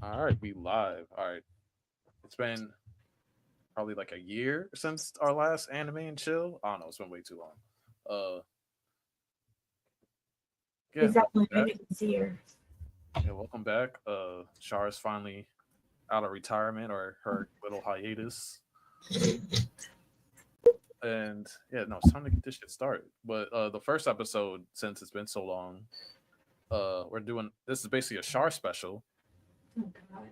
All right, we live. All right, it's been probably like a year since our last anime and chill. I don't know, it's been way too long. Uh, yeah, welcome Exactly, back. maybe this year. Yeah, welcome back. Char is finally out of retirement or her little hiatus, and yeah, no, it's time to get this shit started. But the first episode, since it's been so long, we're doing this is basically a Char special Oh god.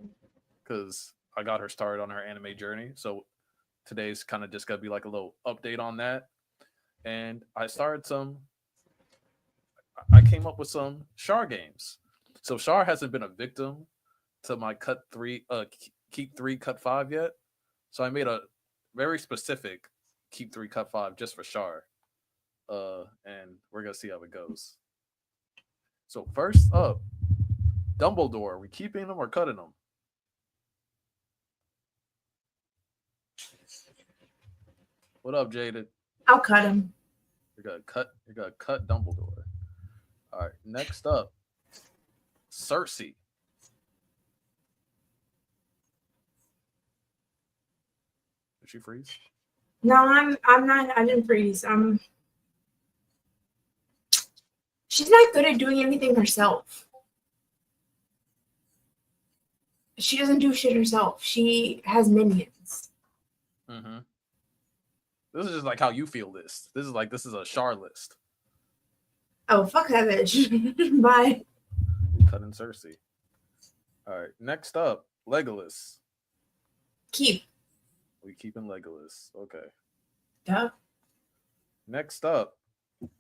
because I got her started on her anime journey. So today's kind of just gonna be like a little update on that. And I started some. I came up with some Char games. So Char hasn't been a victim to my cut three, keep three, cut five yet. So I made a very specific keep three, cut five just for Char. And we're gonna see how it goes. So first up, Dumbledore. We keeping them or cutting them? What up, Jaded? I'll cut him. You're gonna cut. You're gonna cut Dumbledore. All right. Next up, Cersei. Did she freeze? No, I'm not. I didn't freeze. She's not good at doing anything herself. She doesn't do shit herself. She has minions. Mm-hmm. This is just like how you feel this. This is a Char list. Oh fuck that bitch. Bye. We cutting Cersei. All right. Next up, Legolas. Keep. We keeping Legolas. Okay. Duh. Next up,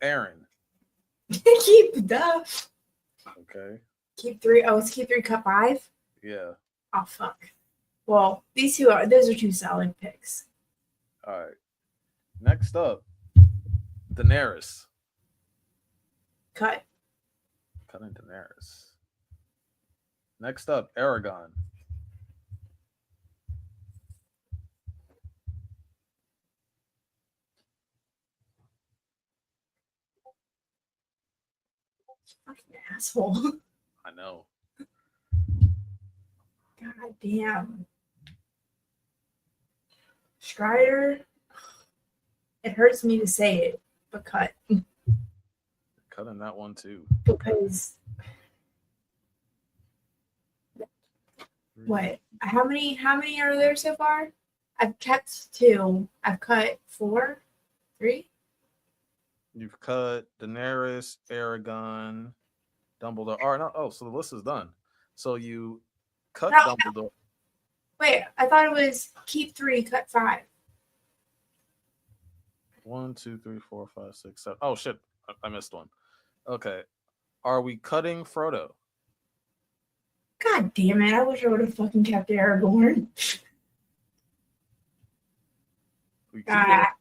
Aaron. Keep. Duh. Okay. Keep three. Oh, it's keep three. Cut five. Yeah. Oh fuck. Well, those are two solid picks. All right. Next up, Daenerys. Cut. Cutting Daenerys. Next up, Aragon. Fucking asshole. I know. God damn. Strider. It hurts me to say it, but cut Cutting that one too. because Three. what? How many are there so far? I've kept two. I've cut four, three. You've cut Daenerys, Aragon, Dumbledore. All right, no, oh, so the list is done. So you cut No, Dumbledore. wait. I thought it was keep three, cut five. One, two, three, four, five, six, seven. Oh shit, I missed one. Okay, are we cutting Frodo? God damn it! I wish I would have fucking kept Aragorn. We keep it. Ah,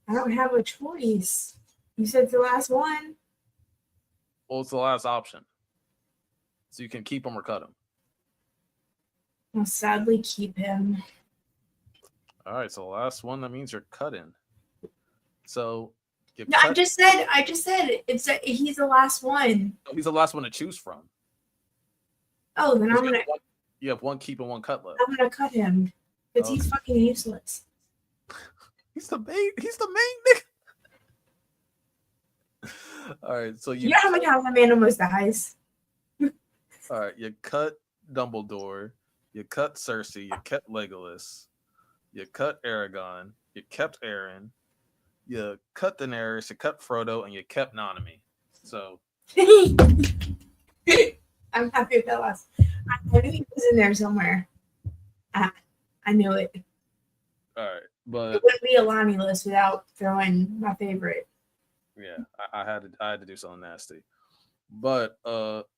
I don't have a choice. You said the last one. Well, it's the last option, so you can keep him or cut him. I'll sadly keep him. All right, so the last one that means you're cutting. So you No, cut. I just said he's the last one. He's the last one to choose from. Oh, then 'Cause I'm gonna you have one keep and one cut left. I'm gonna cut him because Okay. he's fucking useless. He's the main. He's the main nigga. All right, so You know how many times that man almost dies? all right, you cut Dumbledore, you cut Cersei, you cut Legolas, you cut Aragon, you kept Aaron, you cut Daenerys, you cut Frodo, and you kept Nanami. So I'm happy with that last. I knew he was in there somewhere. I knew it. all right, It but wouldn't be a Lani list without throwing my favorite. yeah, I had to do something nasty. But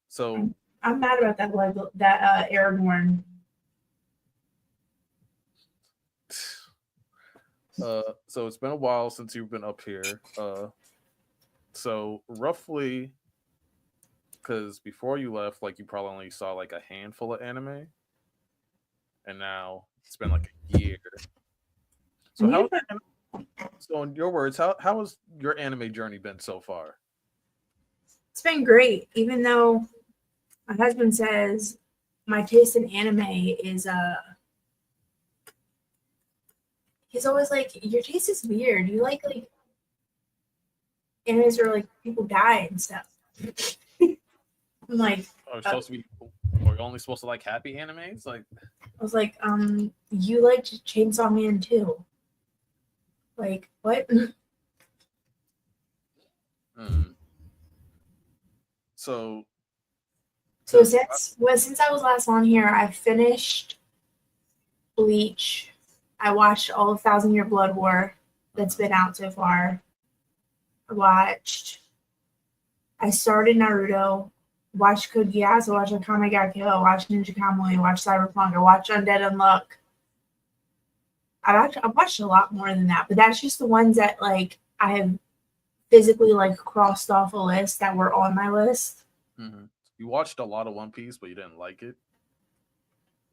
so I'm mad about that Aragorn. so it's been a while since you've been up here. So roughly, because before you left, like you probably only saw like a handful of anime, and now it's been like a year. So how? So in your words, how has your anime journey been so far? It's been great, even though my husband says my taste in anime is he's always like, your taste is weird. You like animes where like people die and stuff. I'm like, Are supposed to be? Are you only supposed to like happy animes? Like, I was like, you liked Chainsaw Man too. Like, what? So So since I was last on here, I finished Bleach. I watched all of Thousand Year Blood War that's been out so far. I started Naruto, watched Code Geass, watched Akame ga Kill, watched Ninja Kamui, watched Cyberpunk, I watched Undead Unluck. I've watched a lot more than that, but that's just the ones that like I have physically like crossed off a list that were on my list. Mm-hmm. You watched a lot of One Piece, but you didn't like it.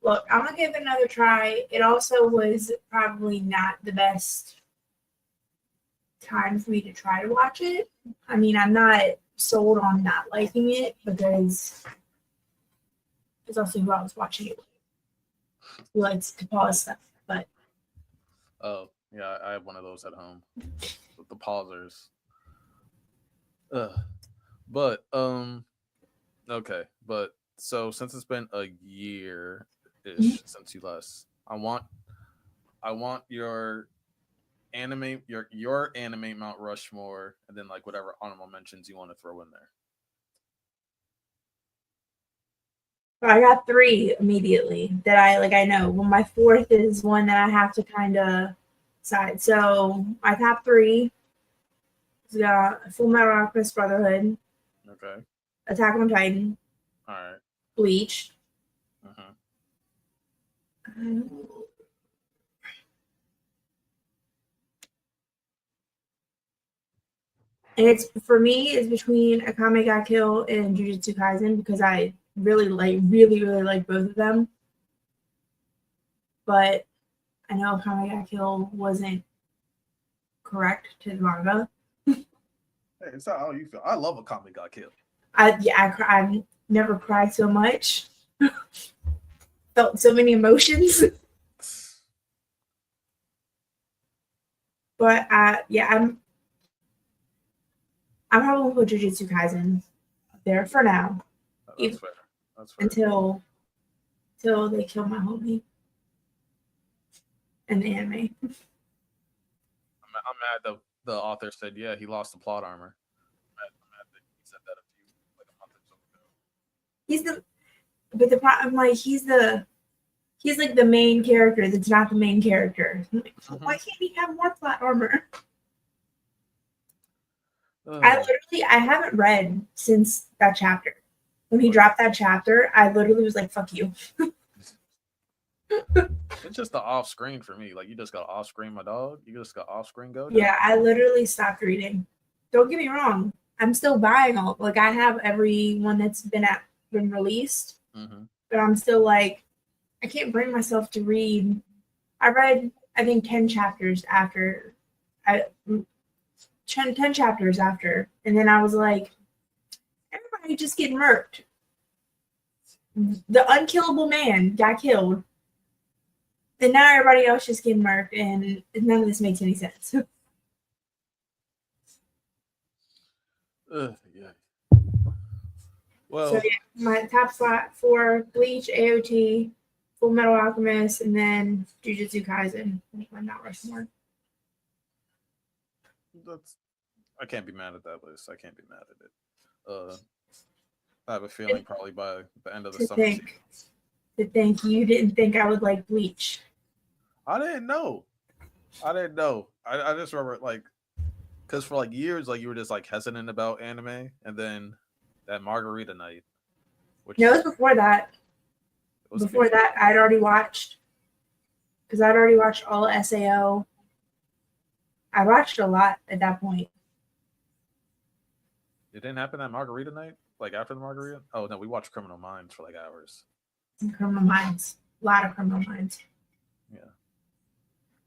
Look, I'm gonna give it another try. It also was probably not the best time for me to try to watch it. I mean, I'm not sold on not liking it because it's also who I was watching it with. Who likes to pause stuff, but Oh, yeah, I have one of those at home. With the pausers. But okay, but so since it's been a year ish since you last, I want your anime Mount Rushmore, and then like whatever honorable mentions you want to throw in there. I got 3 immediately that I know. Well, my 4th is one that I have to kind of decide. So my top 3 is Full Metal Alchemist Brotherhood, Okay. Attack on Titan, All right. Bleach. Uh-huh. And it's for me, it's between Akame ga Kill and Jujutsu Kaisen because I really like both of them. But I know Akame ga Kill wasn't correct to the manga. Hey, it's not how you feel. I love a comic got killed. I've never cried so much. Felt so many emotions. But yeah, I'm probably put Jujutsu Kaisen there for now. That's fair. That's fair. Until they kill my homie in the anime. I'm mad the author said, yeah, he lost the plot armor. I'm mad that he said that a month or so ago. But the problem, like, he's like the main character that's not the main character. Like, why can't he have more plot armor? I haven't read since that chapter. When he dropped that chapter, I literally was like, fuck you. It's just the off screen for me. Like, you just got off screen my dog. You just got off screen go. Yeah, I literally stopped reading. Don't get me wrong. I'm still buying all. Like, I have every one that's been released. Mm-hmm. But I'm still like, I can't bring myself to read. I read, I think, 10 chapters after. 10 chapters after. And then I was like, everybody just getting murked. The unkillable man got killed. And now everybody else just getting murked. And none of this makes any sense. Yeah. Well, so yeah, my top slot for Bleach, AOT, Full Metal Alchemist, and then Jujutsu Kaisen. My Mount Rushmore. I can't be mad at that list. I can't be mad at it. I have a feeling probably by the end of the summer. To think you didn't think I would like Bleach. I didn't know. I just remember like, because for like years, like you were just like hesitant about anime, and then that Margarita night. No, it was before that. Before that, I'd already watched. Because I'd already watched all SAO. I watched a lot at that point. It didn't happen at Margarita night? Like after the Margarita? Oh, no, we watched Criminal Minds for like hours. Criminal Minds. A lot of Criminal Minds. Yeah.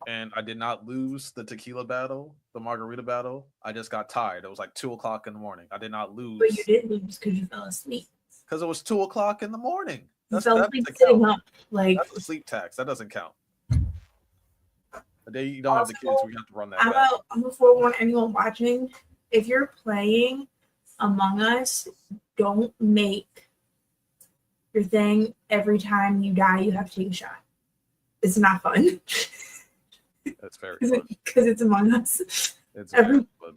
And I did not lose the tequila battle, the Margarita battle. I just got tired. It was like 2:00 in the morning. I did not lose. But you did lose because you fell asleep. Because it was 2 o'clock in the morning. You That fell doesn't asleep count. sitting up. Like, That's a sleep tax. That doesn't count. The day you don't have Also, the kids, we have to run that back. I'm a forewarn anyone watching. If you're playing Among Us, don't make your thing every time you die, you have to take a shot. It's not fun. That's very fun. Because it's Among Us. It's Every- very fun.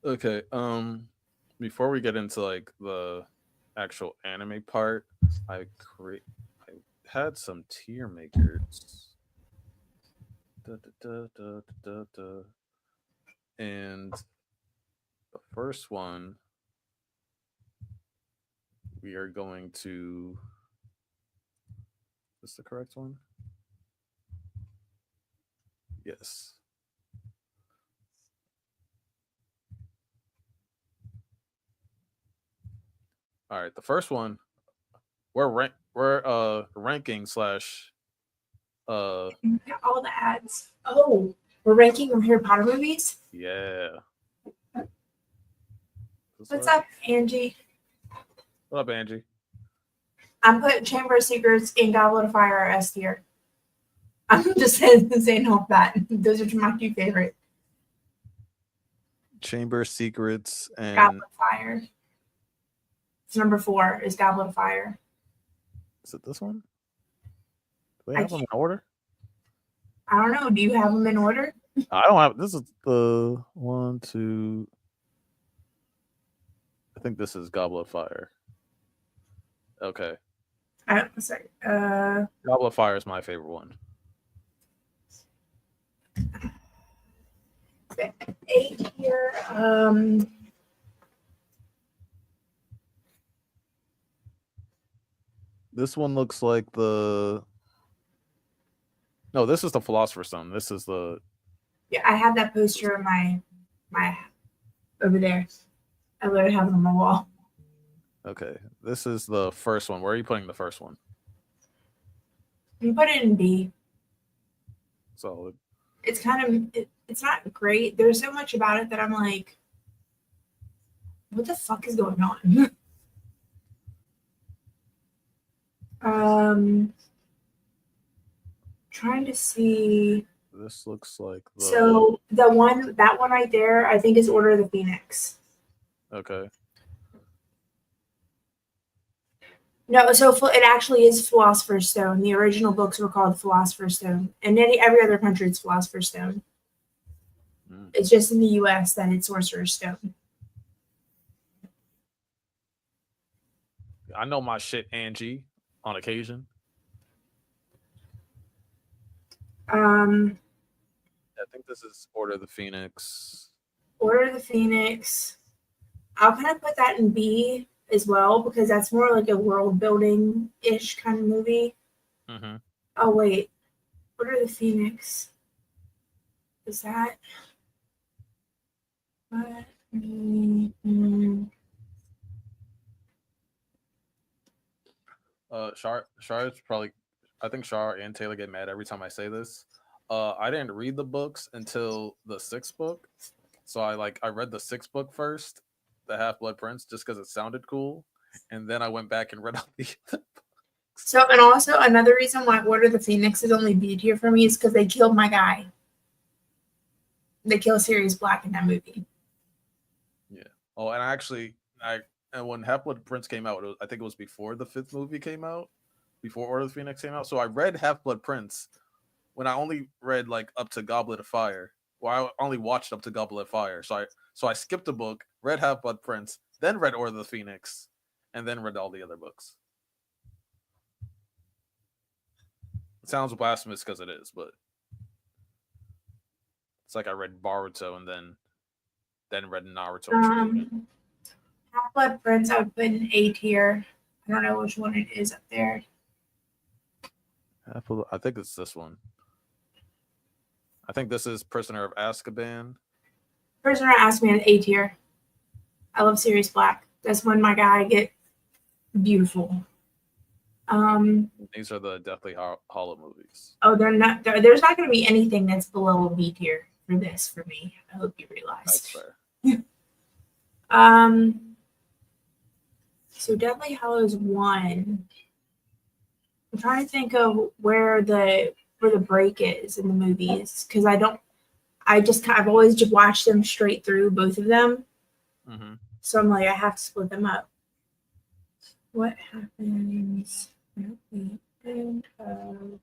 Okay. Before we get into like the actual anime part, I had some tier makers. And the first one we are going to. Is this the correct one? Yes. All right, the first one we're ranking slash All the ads. Oh, we're ranking Harry Potter movies? yeah. What's up, Angie? What up, Angie? I'm putting Chamber of Secrets and Goblet of Fire S tier. I'm just saying off that. Those are my two favorite. Chamber Secrets and Goblet of Fire. It's number 4 is Goblet of Fire. is it this one? Do they have them in order? I don't know. Do you have them in order? I don't have. This is the 1, 2. I think this is Goblet of Fire. Okay. Sorry. Goblet of Fire is my favorite one. 8 here. This one looks like the. No, this is the Philosopher's Stone. This is the. Yeah, I have that poster in my over there. I literally have it on my wall. Okay, this is the first one. Where are you putting the first one? You put it in B. Solid. It's kind of it's not great. There's so much about it that I'm like, what the fuck is going on? Trying to see. This looks like the. So that one right there, I think is Order of the Phoenix. Okay. No, so it actually is Philosopher's Stone. The original books were called Philosopher's Stone, and every other country it's Philosopher's Stone. It's just in the U.S. that it's Sorcerer's Stone. I know my shit, Angie, on occasion. I think this is Order of the Phoenix. Order of the Phoenix. I'll kind of put that in B as well because that's more like a world building ish kind of movie. Mm-hmm. Oh wait, Order of the Phoenix. Is that? What? Char's probably. I think Char and Taylor get mad every time I say this. I didn't read the books until the 6th book, so I read the 6th book first, the Half-Blood Prince, just because it sounded cool, and then I went back and read all the other books. So, and also another reason why Order of the Phoenix is only B tier for me is because they killed my guy. They kill Sirius Black in that movie. Yeah. Oh, and when Half-Blood Prince came out, I think it was before the 5th movie came out, before Order of the Phoenix came out. So I read Half-Blood Prince when I only read up to Goblet of Fire. Well, I only watched up to Goblet of Fire. So I skipped a book, read Half-Blood Prince, then read Order of the Phoenix, and then read all the other books. It sounds blasphemous because it is, but it's like I read Boruto and then read Naruto. Half-Blood Prince, I would put in A tier. I don't know which one it is up there. I think it's this one. I think this is Prisoner of Azkaban. Prisoner of Azkaban, A tier. I love Sirius Black. That's when my guy get beautiful. These are the Deathly Hollow movies. Oh, they're not. There's not going to be anything that's below a B tier for this for me. I hope you realize. That's fair. So Deathly Hallows 1. I'm trying to think of where the break is in the movies because I've always just watched them straight through, both of them. Mm-hmm. So I'm like, I have to split them up. What happens at the end of...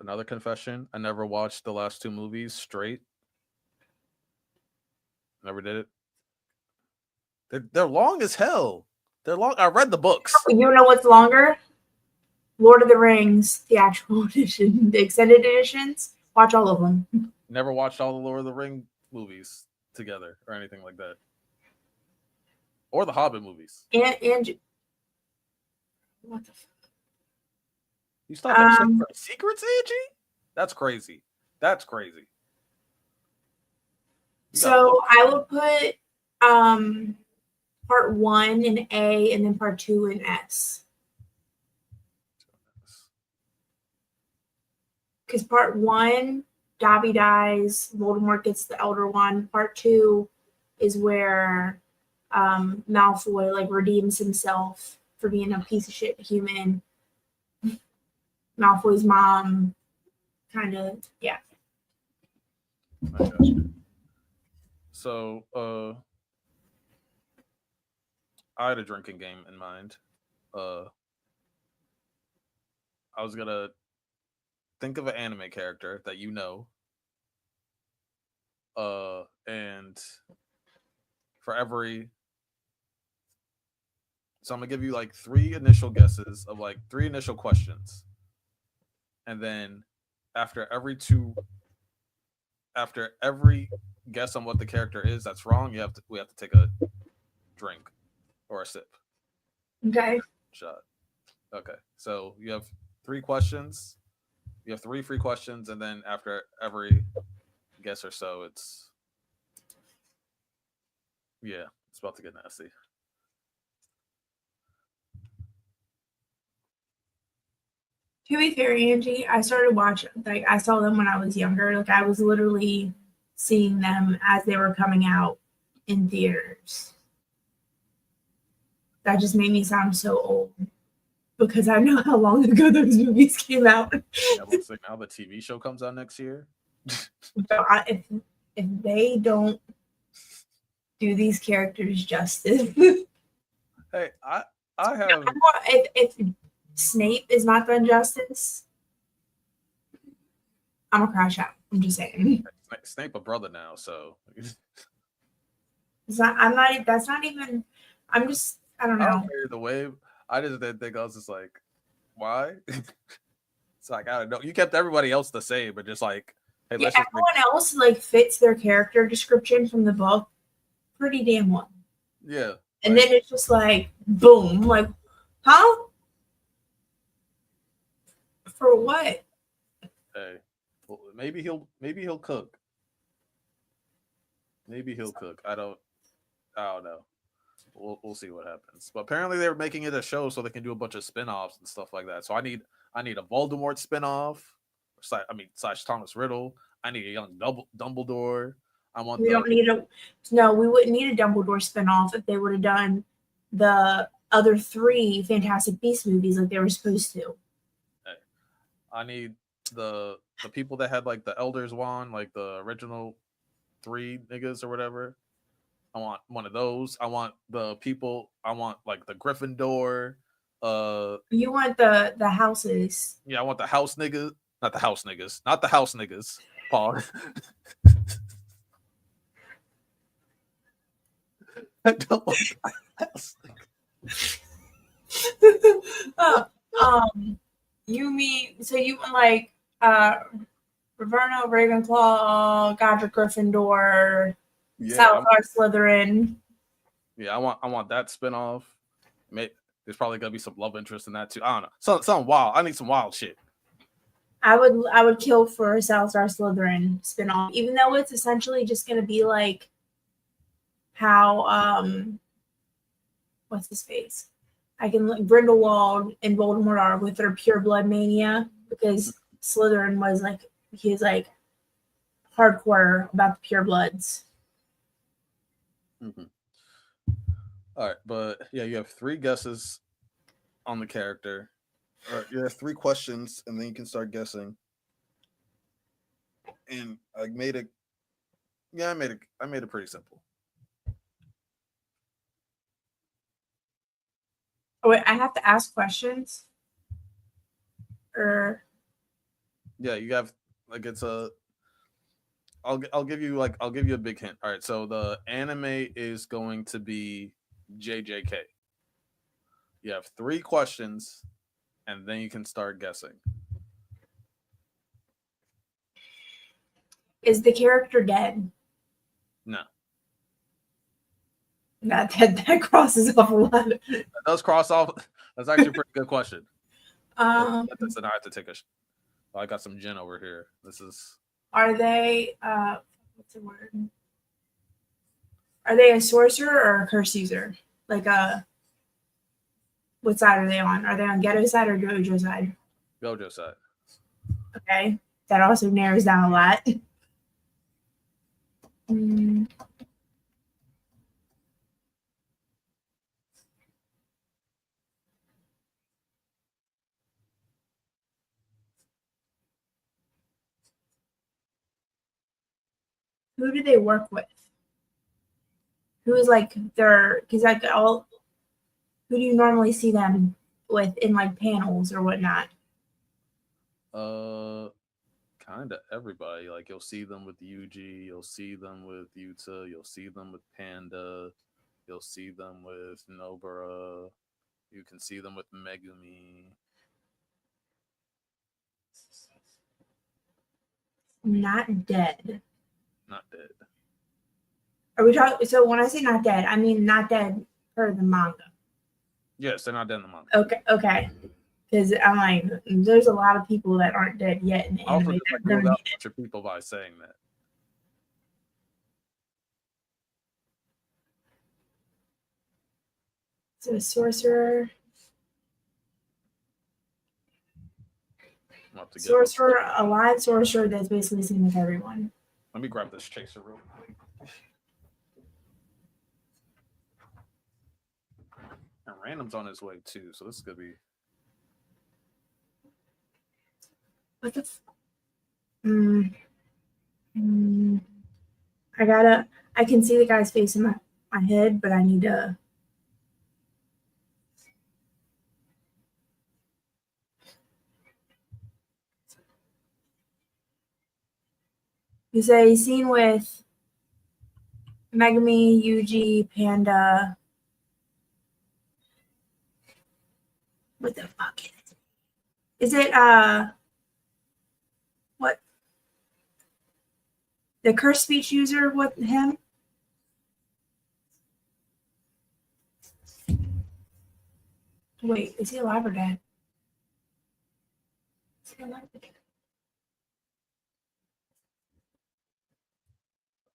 Another confession: I never watched the last two movies straight. Never did it. They're long as hell. They're long. I read the books. You know what's longer? Lord of the Rings theatrical edition, the extended editions. Watch all of them. Never watched all the Lord of the Ring movies together or anything like that, or the Hobbit movies. And what the fuck? You still have a Chamber of Secrets, Angie? That's crazy. That's crazy. So I would put part 1 in A and then part 2 in S. Because part 1, Dobby dies, Voldemort gets the Elder Wand. Part 2 is where Malfoy like redeems himself for being a piece of shit human. Malfoy's mom kind of, yeah. I got you. So I had a drinking game in mind. I was gonna think of an anime character that you know. And for every, so I'm gonna give you like three initial guesses of like three initial questions. And then after every guess on what the character is that's wrong, we have to take a drink or a sip. Okay. Shot. Okay. So you have three questions. You have three free questions, and then after every guess or so, it's about to get nasty. To be fair, Angie, I started watching, like, I saw them when I was younger. Like, I was literally seeing them as they were coming out in theaters. That just made me sound so old because I know how long ago those movies came out. Yeah, looks like now the TV show comes out next year. If they don't do these characters justice, hey, I have. If Snape is not done justice, I'm gonna crash out. I'm just saying. Snape a brother now, so it's not. I'm not. That's not even. I'm just. I don't know. I don't care the way. I just didn't think I was just like, why? It's like I don't know. You kept everybody else the same, but just like, hey, yeah, everyone else like fits their character description from the book pretty damn well. Yeah. And then it's just like boom, like, huh? For what? Hey, well, maybe he'll cook. Maybe he'll cook. I don't know. We'll see what happens. But apparently they're making it a show so they can do a bunch of spin-offs and stuff like that. So I need a Voldemort spin-off. Slash Thomas Riddle. I need a young Dumbledore. We wouldn't need a Dumbledore spinoff if they would have done the other 3 Fantastic Beasts movies like they were supposed to. Hey, I need the people that had like the Elder's Wand, like the original 3 niggas or whatever. I want one of those. I want the people. I want like the Gryffindor. You want the houses. Yeah, I want the house niggas. Not the house niggas. Not the house niggas. Paul. I don't want the house niggas. You mean so you want like Raverno, Ravenclaw, Godric Gryffindor, Salazar Slytherin. Yeah, I want that spinoff. There's probably gonna be some love interest in that too. I don't know. Something wild. I need some wild shit. I would kill for a Salazar Slytherin spinoff, even though it's essentially just gonna be like how what's his face? I can like Grindelwald and Voldemort are with their pure blood mania because Slytherin was like hardcore about the pure bloods. Mm-hmm. All right, but yeah, you have three guesses on the character. All right, you have three questions, and then you can start guessing. And I made it. Yeah, I made it. I made it pretty simple. Oh wait, I have to ask questions. Or Yeah, you have like it's a. I'll give you like I'll give you a big hint. All right, so the anime is going to be JJK. You have three questions, and then you can start guessing. is the character dead? No, That crosses off a lot. that does cross off. That's actually a pretty good question. Um, Then I have to take a. I got some gin over here. This is. are they what's the word? Are they a sorcerer or a curse user? Like what side are they on? Are they on Ghetto side or Gojo side? Gojo side. Okay, that also narrows down a lot. Hmm. Who do they work with? Who is like their? Because like all, who do you normally see them with in like panels or whatnot? Kind of everybody. Like you'll see them with Yuji, you'll see them with Yuta, you'll see them with Panda, you'll see them with Nobara, you can see them with Megumi. Not dead. Not dead. Are we talking? So when I say not dead, I mean not dead per the manga. Yes, they're not dead in the manga. Okay. Because I'm like, there's a lot of people that aren't dead yet in the I also anime. just like ruled out a bunch of people by saying that. So a sorcerer, a live sorcerer that's basically seen with everyone. Let me grab this chaser real quick. And Random's on his way too, so this is gonna be. What the? I can see the guy's face in my head, but I need to. You say seen with Megami, Yuji, Panda. What the fuck is it? Is it what? The curse speech user with him? Wait, is he alive or dead? Is he alive or dead?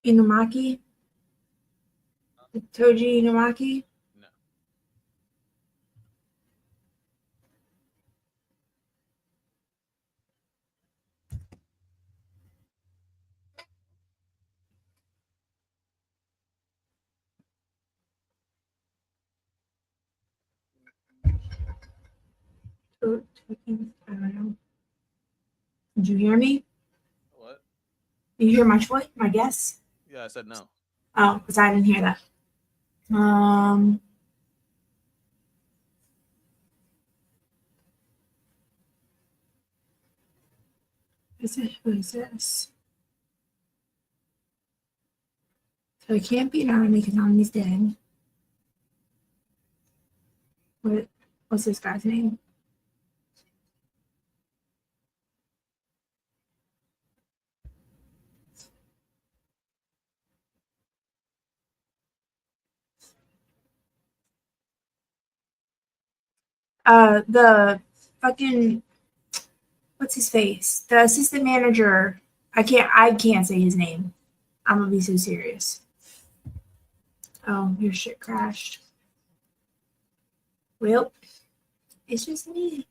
Inumaki? Toji Inumaki? No. I don't know. Did you hear me? What? Did you hear my choice? My guess? Yeah, I said no. Oh, because I didn't hear that. Who is this? So it can't be Nami because Nami's dead. What's this guy's name? The fucking what's his face? The assistant manager. I can't say his name. I'm gonna be so serious. Oh, your shit crashed. Well, it's just me.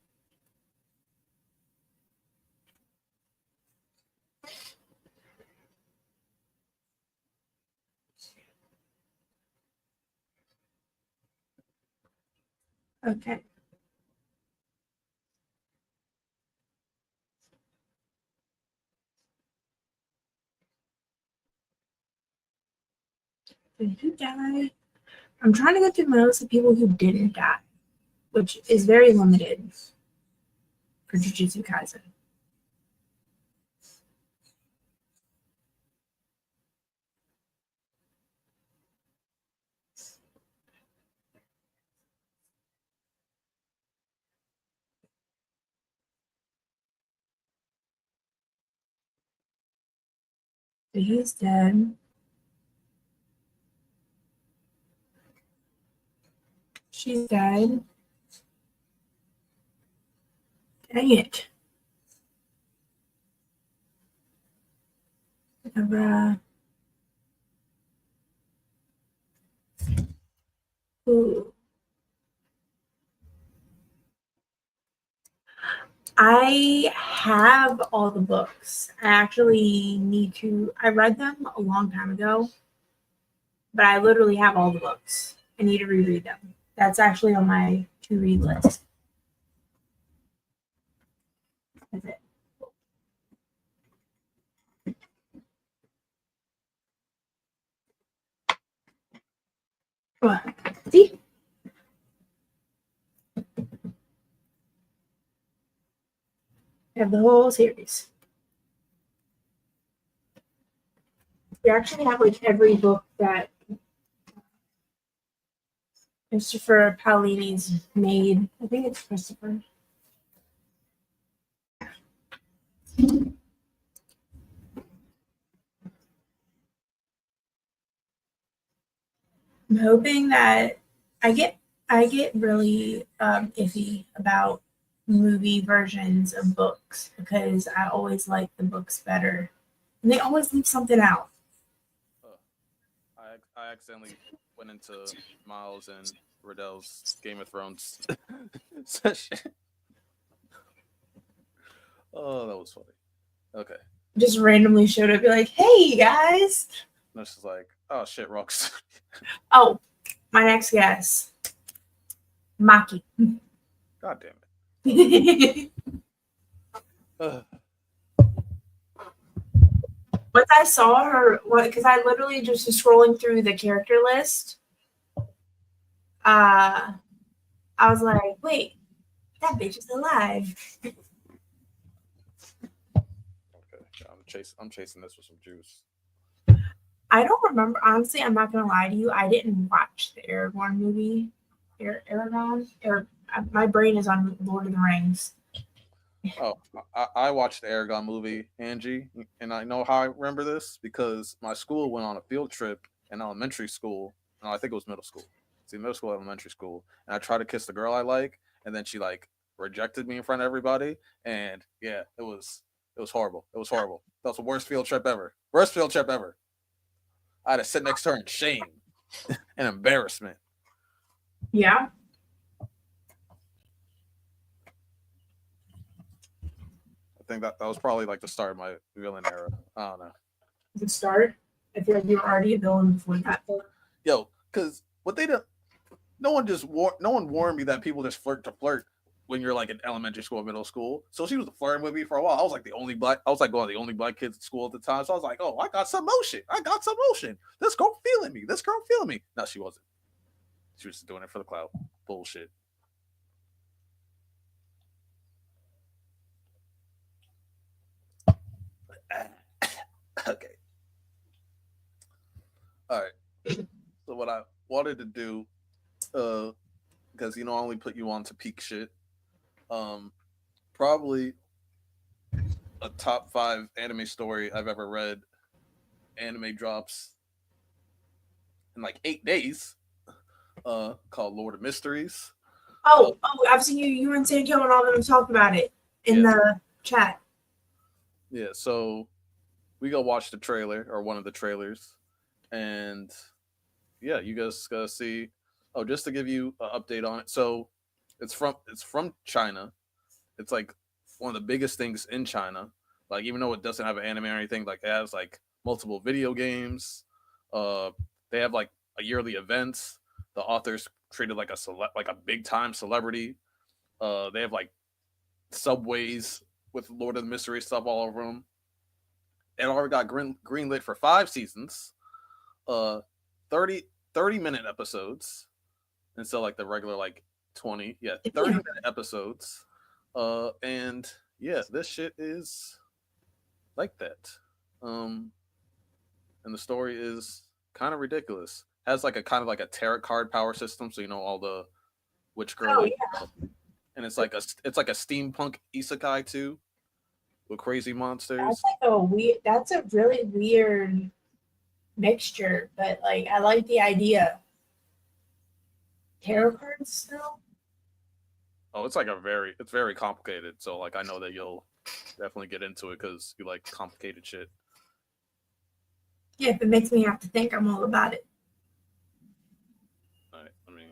Okay. Did you die? I'm trying to go through my list of people who didn't die, which is very limited for Jujutsu Kaisen. So he's dead. She's dead. Dang it. Ooh. I have all the books. I actually need to. I read them a long time ago, but I literally have all the books. I need to reread them. That's actually on my to read list. That's it. What? See? I have the whole series. We actually have like every book that Christopher Paolini's made. I think it's Christopher. I'm hoping that I get really iffy about movie versions of books because I always like the books better, and they always leave something out. I accidentally went into Miles and Riddell's Game of Thrones session. Oh, that was funny. Okay. Just randomly showed up, be like, "Hey guys!" And it's just like, oh shit, rocks. Oh, my next guess, Maki. God damn it. Once I saw her, because I literally just was scrolling through the character list, I was like, wait, that bitch is alive. Okay, I'm chasing this with some juice. I don't remember. Honestly, I'm not gonna lie to you. I didn't watch the Aragorn movie. Aragon? My brain is on Lord of the Rings. Oh, I watched the Aragon movie, Angie, and I know how I remember this because my school went on a field trip in elementary school. No, I think it was middle school. See, middle school, elementary school, and I tried to kiss the girl I like, and then she like rejected me in front of everybody, and yeah, it was horrible. It was horrible. That was the worst field trip ever. Worst field trip ever. I had to sit next to her in shame and embarrassment. Yeah, I think that was probably like the start of my villain era. I don't know. the start. I feel like you were already a villain before that. Yo, because what they do, no one warned me that people just flirt to flirt when you're like in elementary school, middle school. So she was flirting with me for a while. I was like one of the only black kids at school at the time. So I was like, oh, I got some motion. I got some motion. This girl feeling me. This girl feeling me. No, she wasn't. She was just doing it for the clout. Bullshit. Okay. All right. So what I wanted to do, because I only put you on to peak shit. Um, Probably a top 5 anime story I've ever read. Anime drops in like 8 days. Called Lord of Mysteries. I've seen you and Santo and all of them talk about it in Yeah. the chat. Yeah, so we go watch the trailer or one of the trailers, and yeah, you guys gotta see. Oh, just to give you an update on it. So it's from China. It's like one of the biggest things in China. Like even though it doesn't have an anime or anything, like it has like multiple video games. Uh, they have like a yearly events. The authors treated like like a big time celebrity. They have like subways with Lord of the Mystery stuff all over them. It already got greenlit for 5 seasons, uh, 30 minute episodes instead of like the regular like 20. Yeah, 30-minute episodes. And yeah, this shit is like that. And the story is kind of ridiculous. Has like a kind of like a tarot card power system, so you know all the witch girl. Oh yeah. And it's like a steampunk isekai too, with crazy monsters. That's like a weird. That's a really weird mixture, but like I like the idea. Tarot cards still. Oh, it's very complicated. So like I know that you'll definitely get into it because you like complicated shit. Yeah, if it makes me have to think, I'm all about it. All right, let me.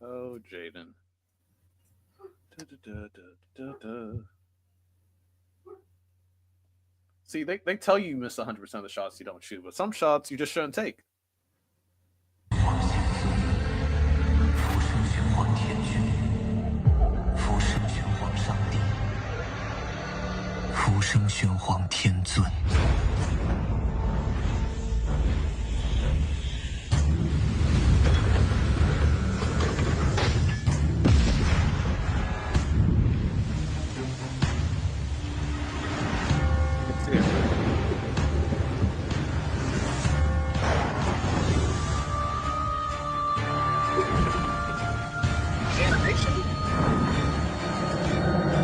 Oh, Jaden. See, they tell you miss 100% of the shots you don't shoot, but some shots you just shouldn't take. 浮生玄黄天尊。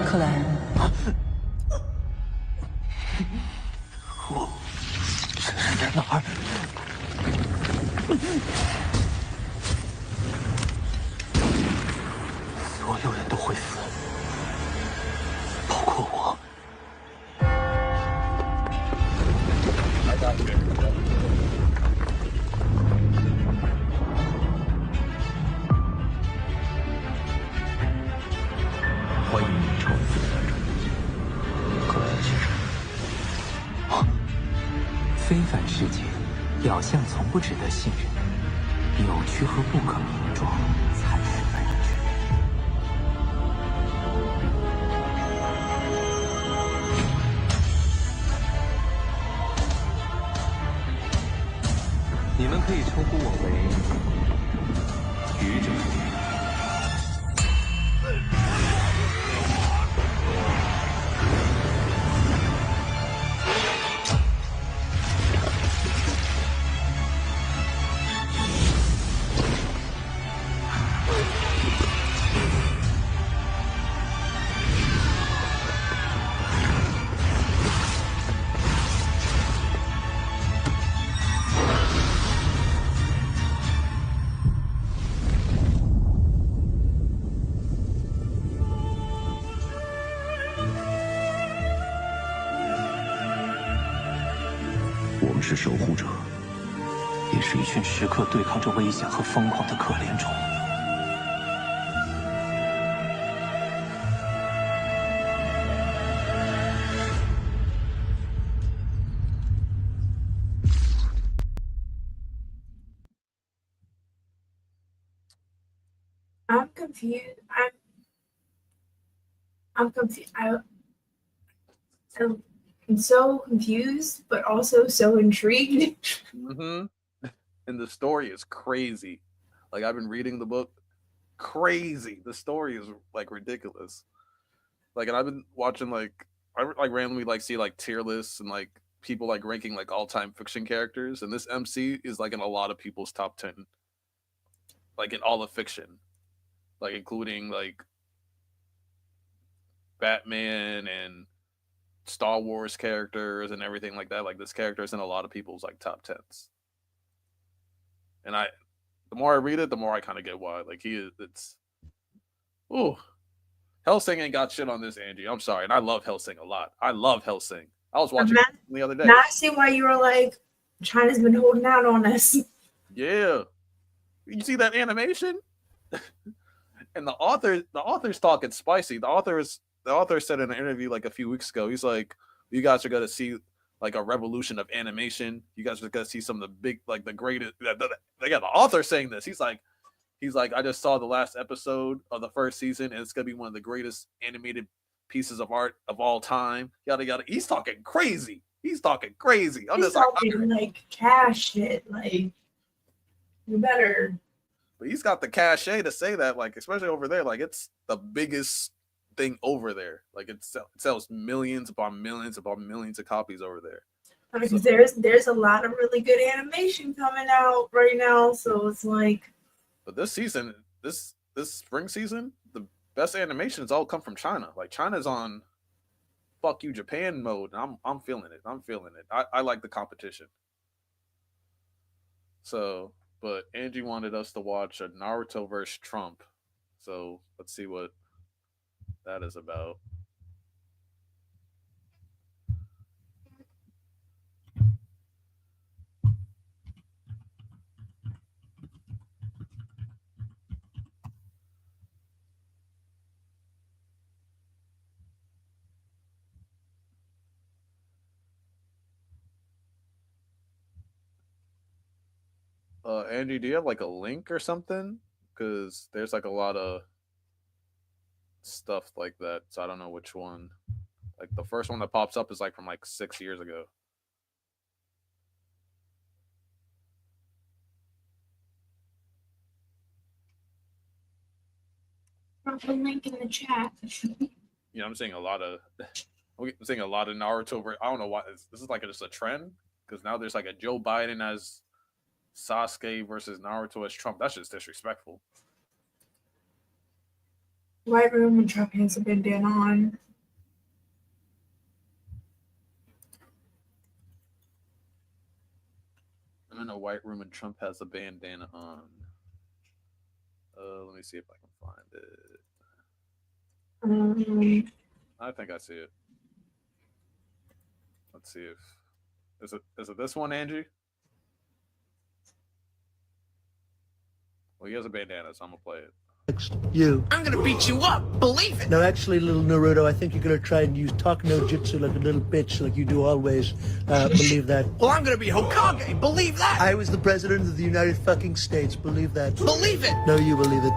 克莱恩，我这是在哪儿？所有人都会死，包括我。欢迎你成为自杀者，克莱恩先生。非凡世界，表象从不值得信任，扭曲和不可名状才是本质。你们可以称呼我为愚者。我们是守护者，也是一群时刻对抗着危险和疯狂的可怜虫。I'm confused. I'm confused. I'm so confused, but also so intrigued. Mm-hmm. And the story is crazy. Like I've been reading the book, crazy. The story is like ridiculous. Like, and I've been watching like I like randomly like see like tier lists and like people like ranking like all time fiction characters, and this MC is like in a lot of people's top 10, like in all of fiction, like including like Batman and Star Wars characters and everything like that. Like this character is in a lot of people's like top 10s. And the more I read it, the more I kind of get why. Like he is, it's, ooh, Hellsing ain't got shit on this, Angie. I'm sorry, and I love Hellsing a lot. I love Hellsing. I was watching it the other day. Now I see why you were like, China's been holding out on us. Yeah, you see that animation? And the author's talking spicy. The author said in an interview like a few weeks ago, he's like, "You guys are gonna see like a revolution of animation. You guys are gonna see some of the big, like the greatest. They got the author saying this. He's like, I just saw the last episode of the first season, and it's gonna be one of the greatest animated pieces of art of all time. Yada yada. He's talking crazy. I'm He's just like, talking like cash shit. Like, you better. but he's got the cachet to say that, like, especially over there, like it's the biggest thing over there. Like it sells millions upon millions upon millions of copies over there. Because there's a lot of really good animation coming out right now, so it's like. But this season, this spring season, the best animations all come from China. Like China's on fuck you Japan mode. And I'm feeling it. I like the competition. So, but Angie wanted us to watch a Naruto versus Trump. So let's see what that is about. Angie, do you have like a link or something? Because there's like a lot of stuff like that. So I don't know which one. Like the first one that pops up is like from like 6 years ago. Drop a link in the chat. I'm seeing a lot of Naruto. I don't know why this is like just a trend because now there's like a Joe Biden as Sasuke versus Naruto as Trump. That's just disrespectful. White room and Trump has a bandana on. I'm in a white room and Trump has a bandana on. Let me see if I can find it. I think I see it. Let's see if is it this one, Angie? Well, he has a bandana, so I'm gonna play it. Next, you. I'm gonna beat you up, believe it! No, actually, little Naruto, I think you're gonna try and use talk no jutsu like a little bitch, like you do always. Believe that. Well, I'm gonna be Hokage, believe that! I was the president of the United fucking States, believe that. Believe it! No, you believe it.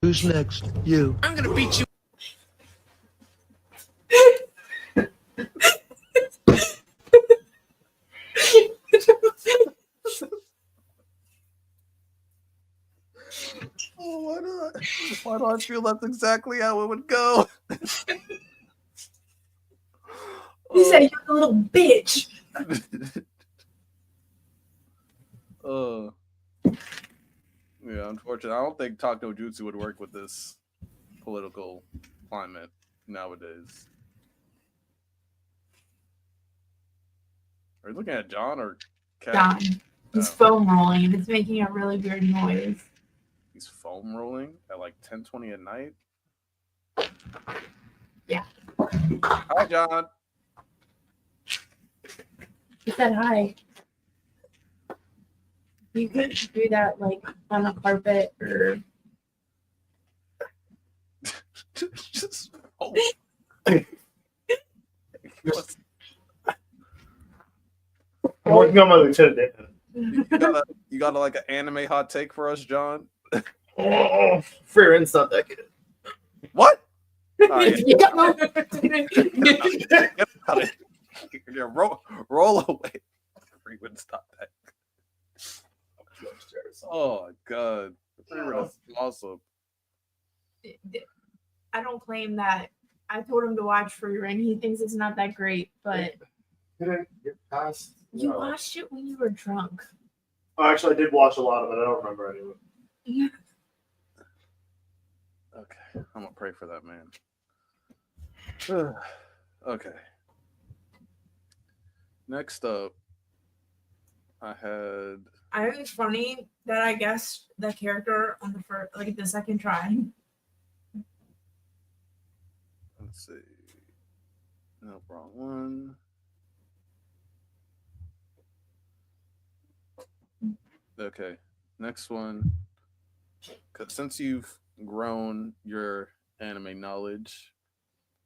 Who's next? You. I'm gonna beat you. Oh, why not? Why do I feel that's exactly how it would go? He said, "You're a little bitch." Yeah, unfortunately, I don't think talk no jutsu would work with this political climate nowadays. Are you looking at John or Kat? John. He's foam rolling and it's making a really weird noise. He's foam rolling at like 10:20 at night. Yeah. Hi, John. He said hi. You could do that like on a carpet or Just I'm working on my lieutenant. you got like an anime hot take for us, John? Oh, Freeren's not that good. What? Right. Yeah, roll away. Freeman, stop that. Oh god, Freeman is awesome. I don't claim that. I told him to watch Freerun. He thinks it's not that great, but Did I get past? you watched it when you were drunk. Oh, actually, I did watch a lot of it. I don't remember any of it. Yeah. Okay, I'm gonna pray for that man. Okay. Next up, I think it's funny that I guessed the character on the first, like the second try. let's see. No, wrong one. Okay, next one. 'Cause since you've grown your anime knowledge,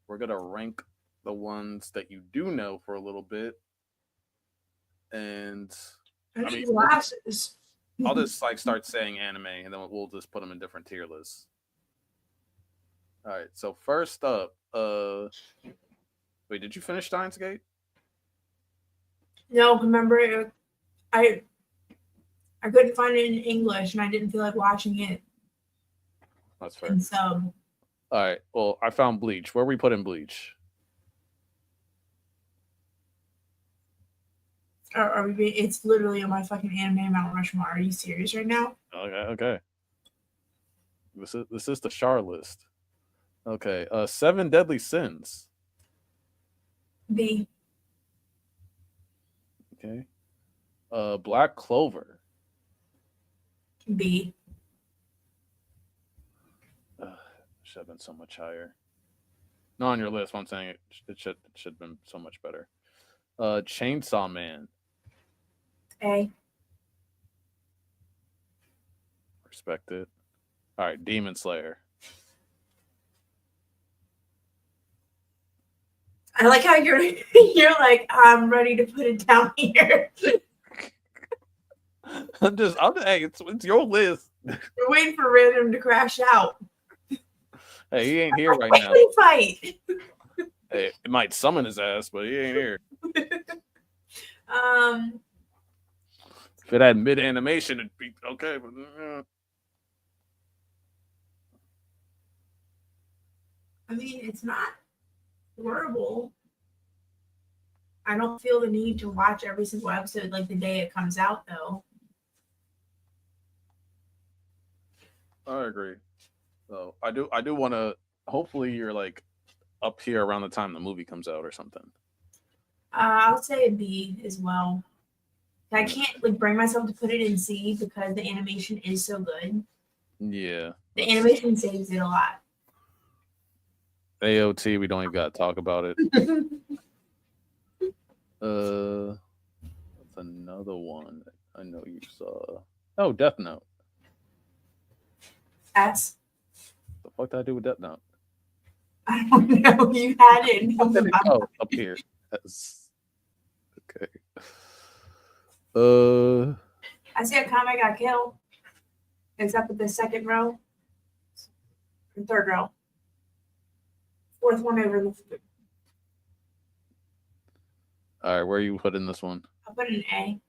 we're gonna rank the ones that you do know for a little bit, And I mean, need glasses. I'll just like start saying anime, and then we'll just put them in different tier lists. All right. So first up, wait, did you finish Steins Gate? No, remember, I couldn't find it in English, and I didn't feel like watching it That's fair. in sub. All right. Well, I found Bleach. Where we put in Bleach? Are we? It's literally on my fucking anime Mount Rushmore. Are you serious right now? Okay. This is the Char list. Okay. 7 Deadly Sins. B. Okay. Black Clover. B. Should have been so much higher. Not on your list. I'm saying it should have been so much better. Chainsaw Man. A. Respect it. All right. Demon Slayer. I like how you're like, I'm ready to put it down here. Hey, it's your list. We're waiting for random to crash out. Hey, he ain't here right now. Quickly fight. Hey, it might summon his ass, but he ain't here. If it had mid animation, it'd be okay. But I mean, it's not horrible. I don't feel the need to watch every single episode like the day it comes out, though. I agree. So I do want to. Hopefully, you're like up here around the time the movie comes out or something. I'll say a B as well. I can't like bring myself to put it in C because the animation is so good. Yeah, The animation saves it a lot. AOT. We don't even got to talk about it. That's another one I know you saw. Oh, Death Note. S. The fuck did I do with Death Note? I don't know. You had it. How did it go? Up here. That's... Okay. I see a comic got killed. It's up at the second row. Or third row. Fourth one over the. All right, where are you putting this one? I'll put an A.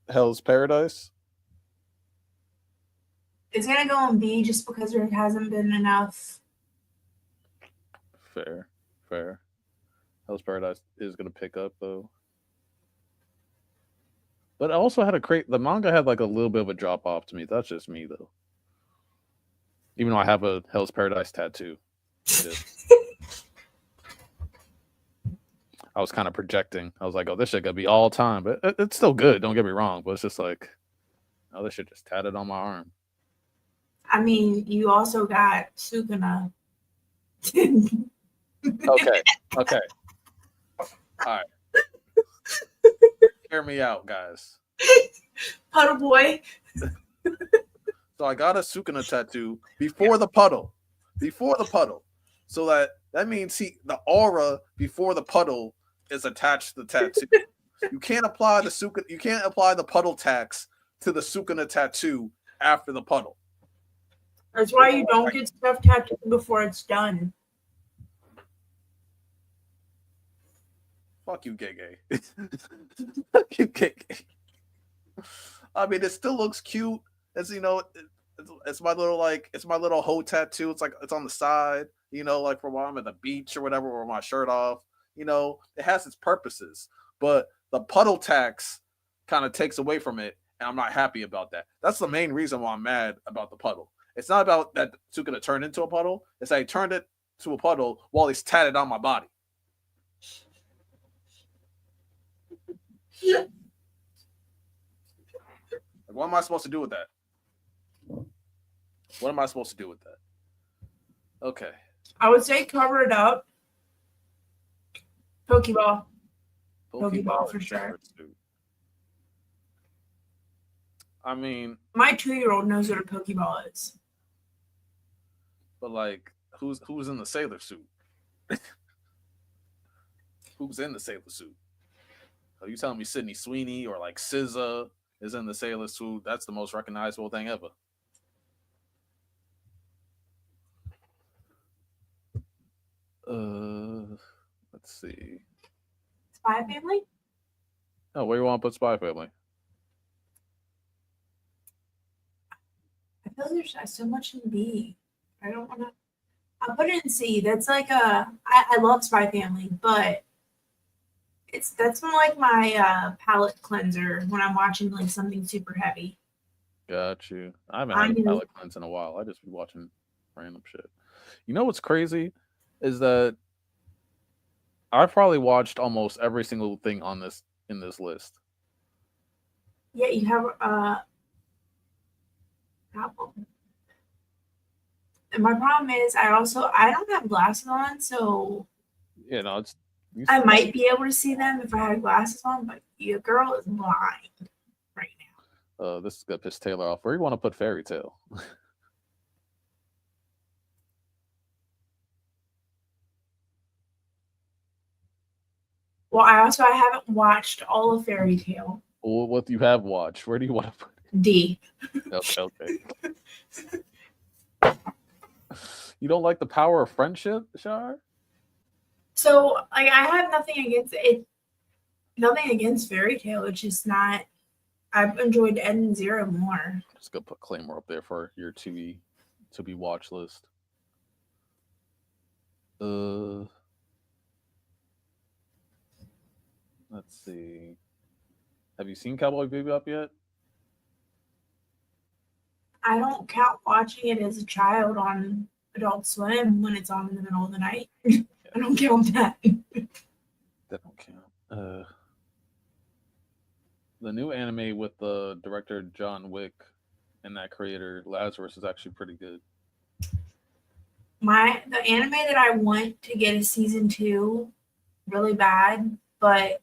Hell's Paradise. It's gonna go on B just because there hasn't been enough. Fair. Hell's Paradise is gonna pick up though. But I also had the manga had like a little bit of a drop off to me. That's just me though. Even though I have a Hell's Paradise tattoo. I was kind of projecting. I was like, oh, this shit gonna be all time. But it's still good, don't get me wrong. But it's just like, oh, this shit just tatted on my arm. I mean, you also got Sukuna. Okay. All right. Hear me out, guys. Puddle Boy. So I got a Sukuna tattoo before the puddle. So that means the aura before the puddle is attached to the tattoo. You can't apply the puddle tax to the Sukuna tattoo after the puddle. That's why you don't get stuff tattooed before it's done. Fuck you, gay. Fuck you, gay. I mean, it still looks cute. As you know, it's my little hoe tattoo. It's like it's on the side. You know, like for while I'm at the beach or whatever, or my shirt off. You know, it has its purposes. But the puddle tax kind of takes away from it, and I'm not happy about that. That's the main reason why I'm mad about the puddle. It's not about that Sukuna turned into a puddle. It's that he turned it to a puddle while he's tatted on my body. Like, what am I supposed to do with that? Okay. I would say cover it up. Pokeball. Pokeball for sure. I mean, My 2-year-old knows what a Pokeball is. but like, who's in the sailor suit? Who's in the sailor suit? Are you telling me Sydney Sweeney or like SZA is in the sailor suit? That's the most recognizable thing ever. Let's see. Spy Family? Oh, where you want to put Spy Family? I feel like there's so much in B. I don't want to. I'll put it in C. That's like I love Spy Family, but that's more like my palate cleanser when I'm watching like something super heavy. Got you. I haven't had a palate cleanse in a while. I just be watching random shit. You know what's crazy is that I've probably watched almost every single thing on this in this list. Yeah, you have album. And my problem is I don't have glasses on, so You know, it's I might be able to see them if I had glasses on, but your girl is blind right now. This is gonna piss Taylor off. Where do you want to put Fairy Tale? Well, I haven't watched all of Fairy Tale. Well, what you have watched? Where do you want to put it? D. Okay. You don't like the power of friendship, Char? So like I have nothing against it. Nothing against Fairy Tale. It's just not. I've enjoyed Ed and Zero more. Just gonna put Claymore up there for your to be watch list. Let's see. Have you seen Cowboy Bebop yet? I don't count watching it as a child on Adult Swim when it's on in the middle of the night. I don't count that. That don't count. The new anime with the director John Wick and that creator Lazarus is actually pretty good. The anime that I want to get a season 2 really bad, but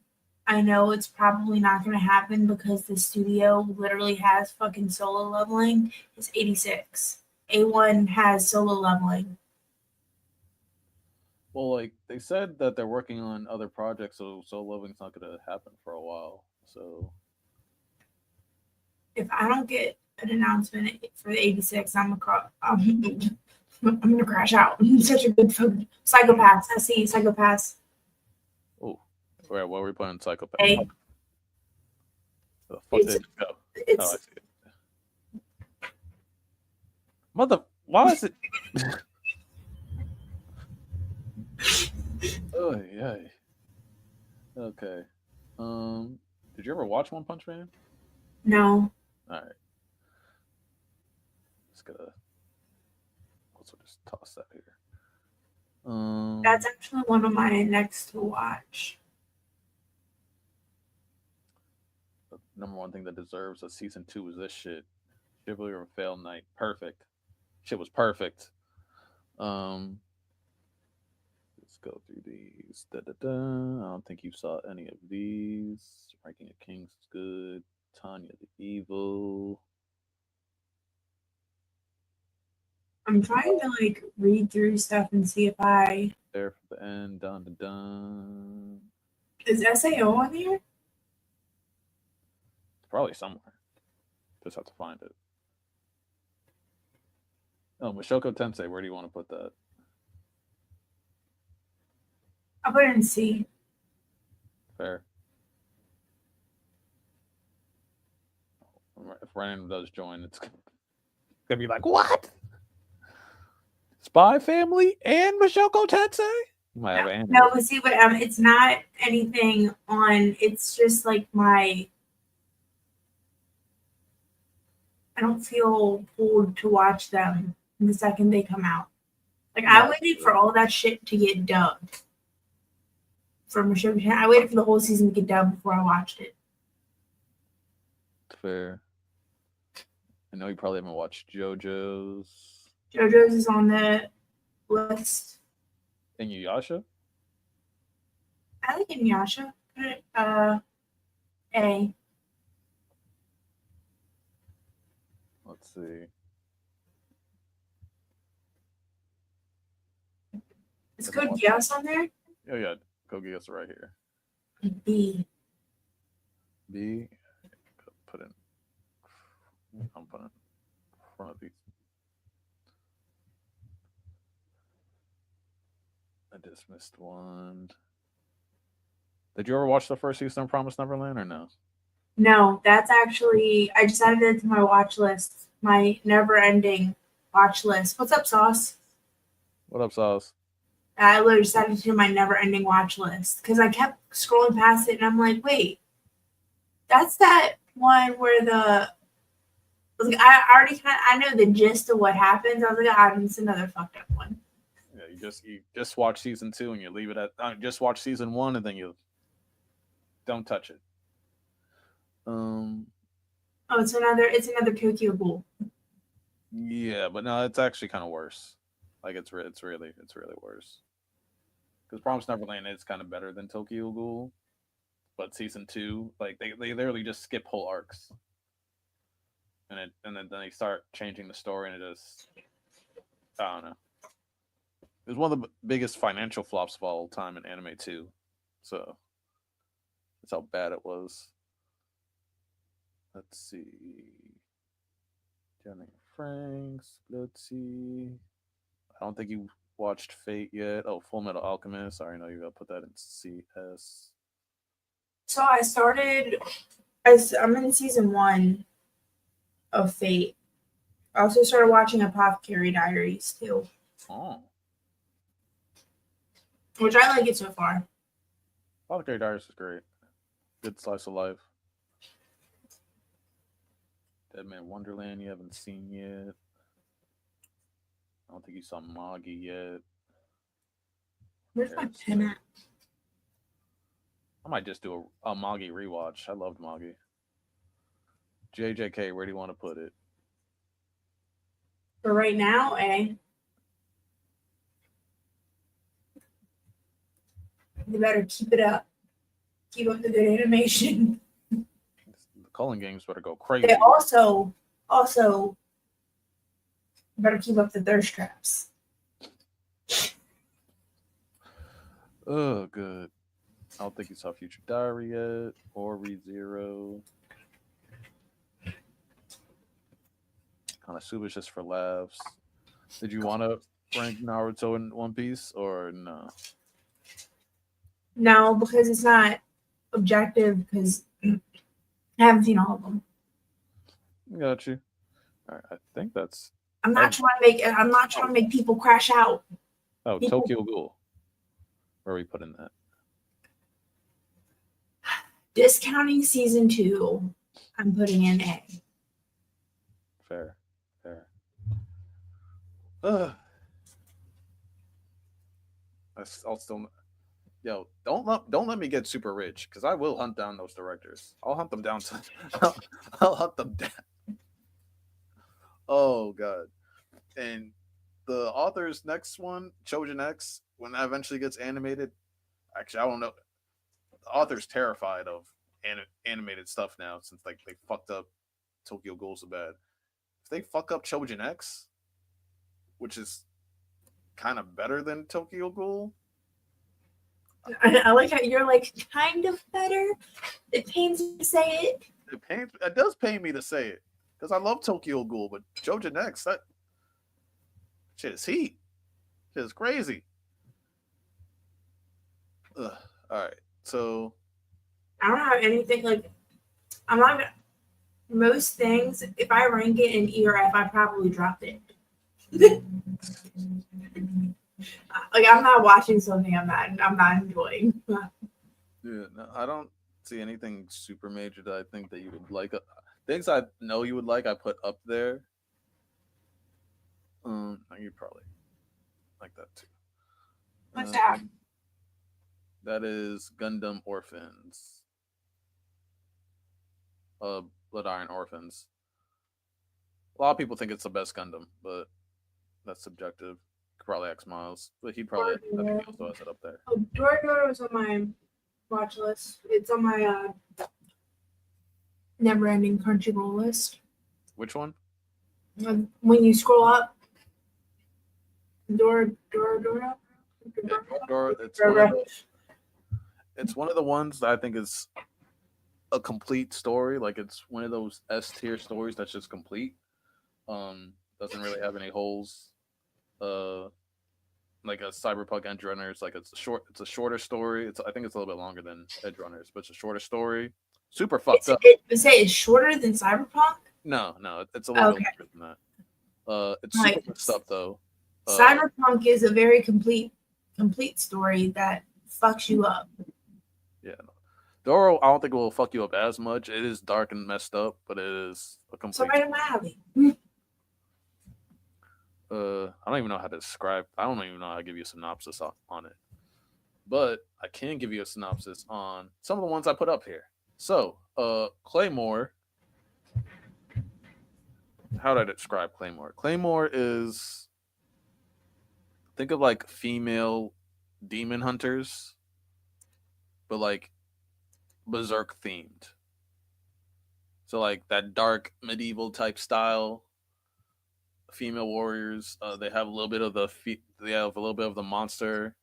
I know it's probably not going to happen because the studio literally has fucking solo leveling. It's 86. A1 has solo leveling. Well, like they said that they're working on other projects, so leveling's not going to happen for a while. So If I don't get an announcement for the 86, I'm gonna crash out. Such a good fucking Psychopaths. I see Psychopaths. oh, what were we playing? Psychopath. Hey. The fuck did it go? It's Oh, I see it. Why is it? Oh yeah. Okay. Did you ever watch One Punch Man? no. All right. Just gonna also just toss that here. That's actually one of my next to watch. The number one thing that deserves a season 2 is this shit. Chivalry of a Failed Knight. Perfect. Shit was perfect. Let's go through these. I don't think you saw any of these. Ranking of Kings is good. Tanya the Evil. I'm trying to like read through stuff and see if I There for the end. Dun dun dun. is SAO on here? It's probably somewhere. Just have to find it. Oh, Mashoko Tensei, where do you want to put that? I'll put it in C. Fair. If random does join, it's gonna be like, what? Spy Family and Mashoko Tensei? You might have an No, but see, but it's not anything on. It's just like I don't feel pulled to watch them the second they come out. Like I waited for all that shit to get dubbed. From Mashoko Tensei, I waited for the whole season to get dubbed before I watched it. Fair. I know you probably haven't watched JoJo's. JoJo's is on the list. Inuyasha? I like Inuyasha. Put it A. Let's see. Is Code Geass on there? Oh yeah, go get us right here. B. B. Put in. I'm putting in front of these. I just missed one. Did you ever watch the first season of Promised Neverland or no? No, that's actually I just added it to my watch list. My never-ending watch list. What's up, Sauce? What up, Sauce? I literally just added it to my never-ending watch list because I kept scrolling past it and I'm like, wait, that's that one where the like, I already I know the gist of what happens. I was like, ah, it's another fucked up one. Yeah, you just watch season 2 and you leave it at just watch season 1 and then you don't touch it. Oh, it's another Tokyo Ghoul. Yeah, but no, it's actually kind of worse. Like it's really worse. Because Promised Neverland is kind of better than Tokyo Ghoul, but season 2, like they literally just skip whole arcs, and then they start changing the story, and it just I don't know. It was one of the biggest financial flops of all time in anime too, so that's how bad it was. Let's see. Johnny Franks. Let's see. I don't think you watched Fate yet. Oh, Full Metal Alchemist. I already know you gotta put that in CS. So I'm in season 1 of Fate. I also started watching Apothecary Diaries too, Oh, which I like it so far. Apothecary Diaries is great. Good slice of life. Dead Man Wonderland you haven't seen yet. I don't think you saw Magi yet. Where's my pen at? I might just do a Magi rewatch. I loved Magi. JJK, where do you want to put it? For right now, you better keep it up. Keep up the good animation. The Culling games better go crazy. They also better keep up the thirst traps. Oh, good. I don't think you saw Future Diary yet or ReZero. Konosuba's just for laughs. Did you want to rank Naruto in One Piece or no? No, because it's not objective. Because I haven't seen all of them. Got you. All right, I think that's. I'm not trying to make people crash out. Oh, People- Tokyo Ghoul. Where are we putting that? Discounting season 2, I'm putting in A. Fair. I'll still. Yo, don't let me get super rich because I will hunt down those directors. I'll hunt them down. I'll hunt them down. Oh god. And the author's next one, Chojin X, when that eventually gets animated, actually I don't know. The author's terrified of animated stuff now since like they fucked up Tokyo Ghoul so bad. If they fuck up Chojin X, which is kind of better than Tokyo Ghoul. I like how you're like kind of better. It pains me to say it. It does pain me to say it because I love Tokyo Ghoul, but Chojin X, that shit is heat. Shit is crazy. Ugh. All right, so I don't have anything like. I'm not gonna. Most things, if I rank it in E or F, I probably dropped it. Like I'm not watching something I'm not enjoying. yeah, no, I don't see anything super major that I think that you would like. Things I know you would like, I put up there. You probably like that too. What's that? That is Gundam Orphans. Blood Iron Orphans. A lot of people think it's the best Gundam, but that's subjective. Could probably X Miles, but he probably I think he also has it up there. Oh, Dora is on my watch list. It's on my never-ending Crunchyroll list. Which one? When you scroll up, Dora, It's one of the ones that I think is a complete story. Like it's one of those S tier stories that's just complete. Doesn't really have any holes. Uh, like a Cyberpunk Edge Runners, like it's a shorter story. I think it's a little bit longer than Edge Runners, but it's a shorter story. Super fucked up. It's shorter than Cyberpunk. No, it's a little bit Okay. longer than that. It's super Like, messed up though. Cyberpunk is a very complete story that fucks you up. Yeah. Doro, I don't think it will fuck you up as much. It is dark and messed up, but it is a So complete. right in my alley. I don't even know how to describe. I don't even know how to give you a synopsis on it, but I can give you a synopsis on some of the ones I put up here. So, Claymore. How did I describe Claymore? Claymore is, think of like female demon hunters, but like berserk themed. So like that dark medieval type style. Female warriors. They have a little bit of they have a little bit of the monster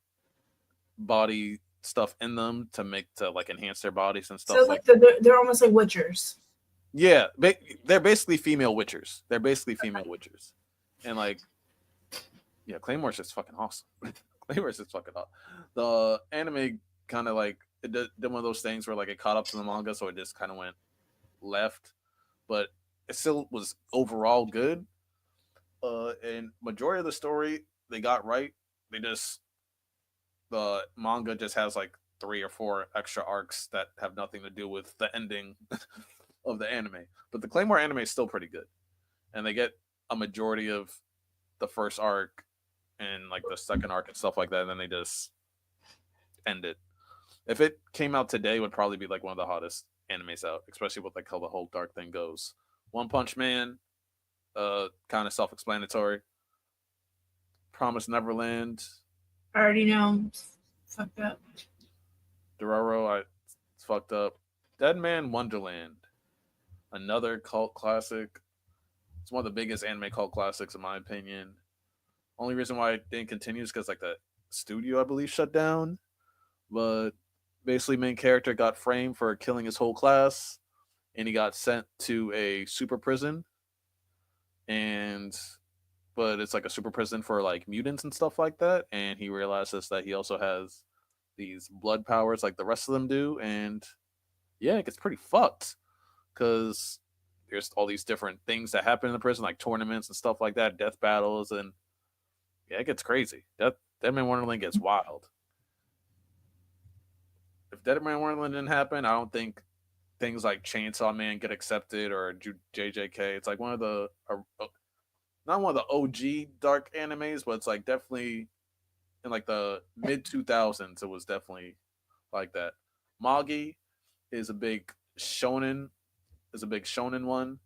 body stuff in them to like enhance their bodies and stuff So like. they're almost like Witchers. Yeah, they're basically female witchers. And like, yeah, Claymore's just fucking awesome. Claymore's just fucking awesome. The anime kind of like it did one of those things where like it caught up to the manga, so it just kind of went left, but it still was overall good. And majority of the story they got right. The manga just has like 3 or 4 extra arcs that have nothing to do with the ending of the anime. But the Claymore anime is still pretty good, and they get a majority of the first arc and like the second arc and stuff like that, and then they just end it. If it came out today, it would probably be like one of the hottest animes out, especially with like how the whole dark thing goes. One Punch Man, kind of self-explanatory. Promise Neverland, I already know. Fucked up. Dororo, it's fucked up. Dead Man Wonderland, another cult classic. It's one of the biggest anime cult classics in my opinion. Only reason why it didn't continue is because like the studio I believe shut down. But basically, main character got framed for killing his whole class, and he got sent to a super prison. But it's like a super prison for like mutants and stuff like that. And he realizes that he also has these blood powers like the rest of them do. And yeah, it gets pretty fucked because there's all these different things that happen in the prison, like tournaments and stuff like that, death battles, and yeah, it gets crazy. Dead Man Wonderland gets wild. If Dead Man Wonderland didn't happen, I don't think things like Chainsaw Man get accepted or JJK. It's like one of the not one of the OG dark animes, but it's like definitely in like the mid 2000s. It was definitely like that. Magi is a big shonen. Is a big shonen one.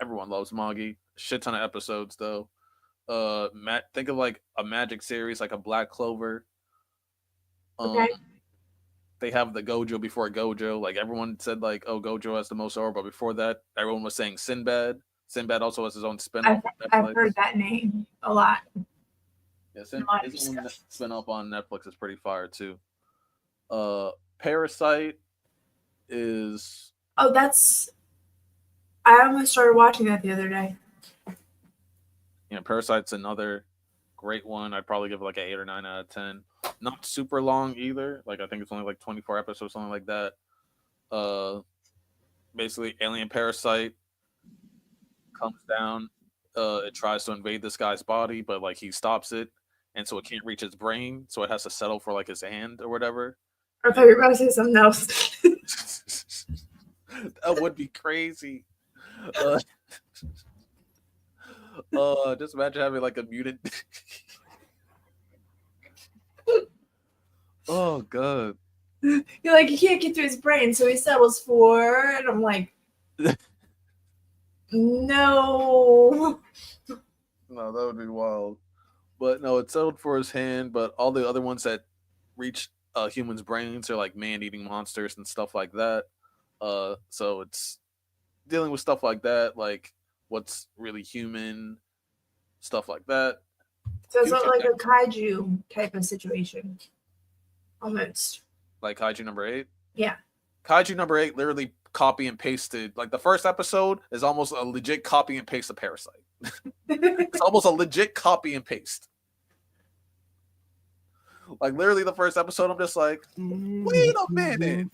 Everyone loves Magi. Shit ton of episodes though. Think of like a magic series, like a Black Clover. Okay. They have the Gojo before Gojo. Like everyone said, like, oh, Gojo has the most over, but before that, everyone was saying Sinbad. Sinbad also has his own spin-off. I've heard that name a lot. Yeah, his own spin-off on Netflix is pretty fire too. Parasite is. Oh, I almost started watching that the other day. Yeah, Parasite's another great one. I'd probably give it like an 8 or 9 out of 10. Not super long either. Like I think it's only like 24 episodes, something like that. Basically, alien parasite comes down. It tries to invade this guy's body, but like he stops it, and so it can't reach his brain, so it has to settle for like his hand or whatever. I thought you were about to say something else. That would be crazy. Just imagine having like a mutant. Oh god. You're like, he can't get through his brain, so he settles for, and I'm like, no. No, that would be wild. But no, it settled for his hand. But all the other ones that reach humans' brains are like man-eating monsters and stuff like that. So it's dealing with stuff like that, like what's really human, stuff like that. So it's like a kaiju type of situation, almost. Like Kaiju number 8. Yeah. Kaiju number 8 literally copy and pasted. Like the first episode is almost a legit copy and paste of Parasite. It's almost a legit copy and paste. Like literally the first episode, I'm just like, wait a minute.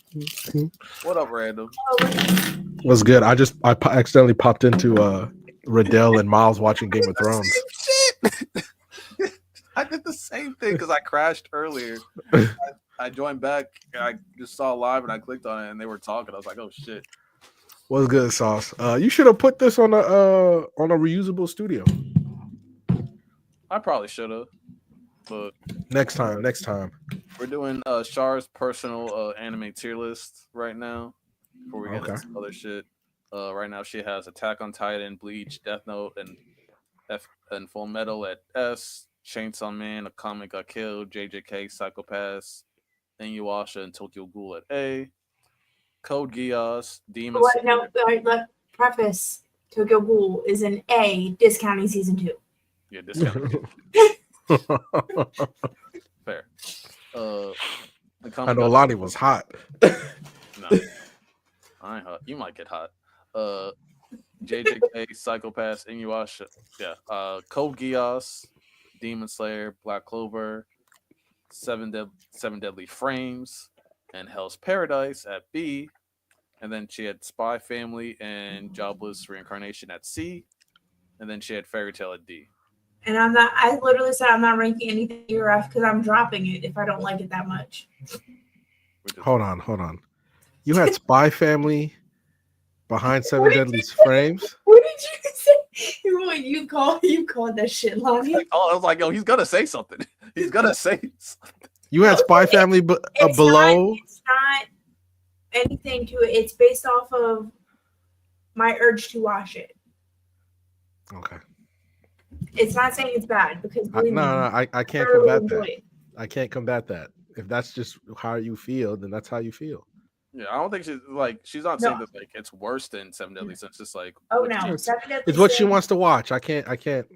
What up, random? Was good. I accidentally popped into Riddell and Miles watching Game of Thrones. Shit. I did the same thing because I crashed earlier. I joined back. I just saw live and I clicked on it and they were talking. I was like, oh shit. What's good, Sauce? You should have put this on a reusable studio. I probably should have, but Next time. we're doing Char's personal anime tier list right now before we get into some other shit. Right now she has Attack on Titan, Bleach, Death Note, and Full Metal at S. Chainsaw Man, A Comic Got Killed, JJK, Psychopaths, Inuyasha, and Tokyo Ghoul at A. Code Geass, Demon What? No, Slayer. let preface. Tokyo Ghoul is an A, discounting season 2. Yeah, discount. Fair. The I Comic know Got- Lani was hot. No, I ain't hot. You might get hot. JJK, Psychopaths, Inuyasha. Yeah. Code Geass, Demon Slayer, Black Clover, Seven Deadly Frames, and Hell's Paradise at B. And then she had Spy Family and Jobless Reincarnation at C. And then she had Fairy Tail at D. And I literally said I'm not ranking anything near F because I'm dropping it if I don't like it that much. which is- Hold on. You had Spy Family behind Seven What did Deadly you say? Frames. What did you say? What you called that shit, Lani? Oh, I was like, yo, he's gonna say something. He's gonna say something. You had Spy Family It's below. It's not anything to it. It's based off of my urge to watch it. Okay. It's not saying it's bad because believe me, I can't thoroughly combat enjoy that. it. I can't combat that. If that's just how you feel, then that's how you feel. Yeah, I don't think she's not No. saying that like it's worse than Seven Deadly Sins. Just like Oh what no, you- Seven Deadly It's what she Sins- wants to watch. I can't.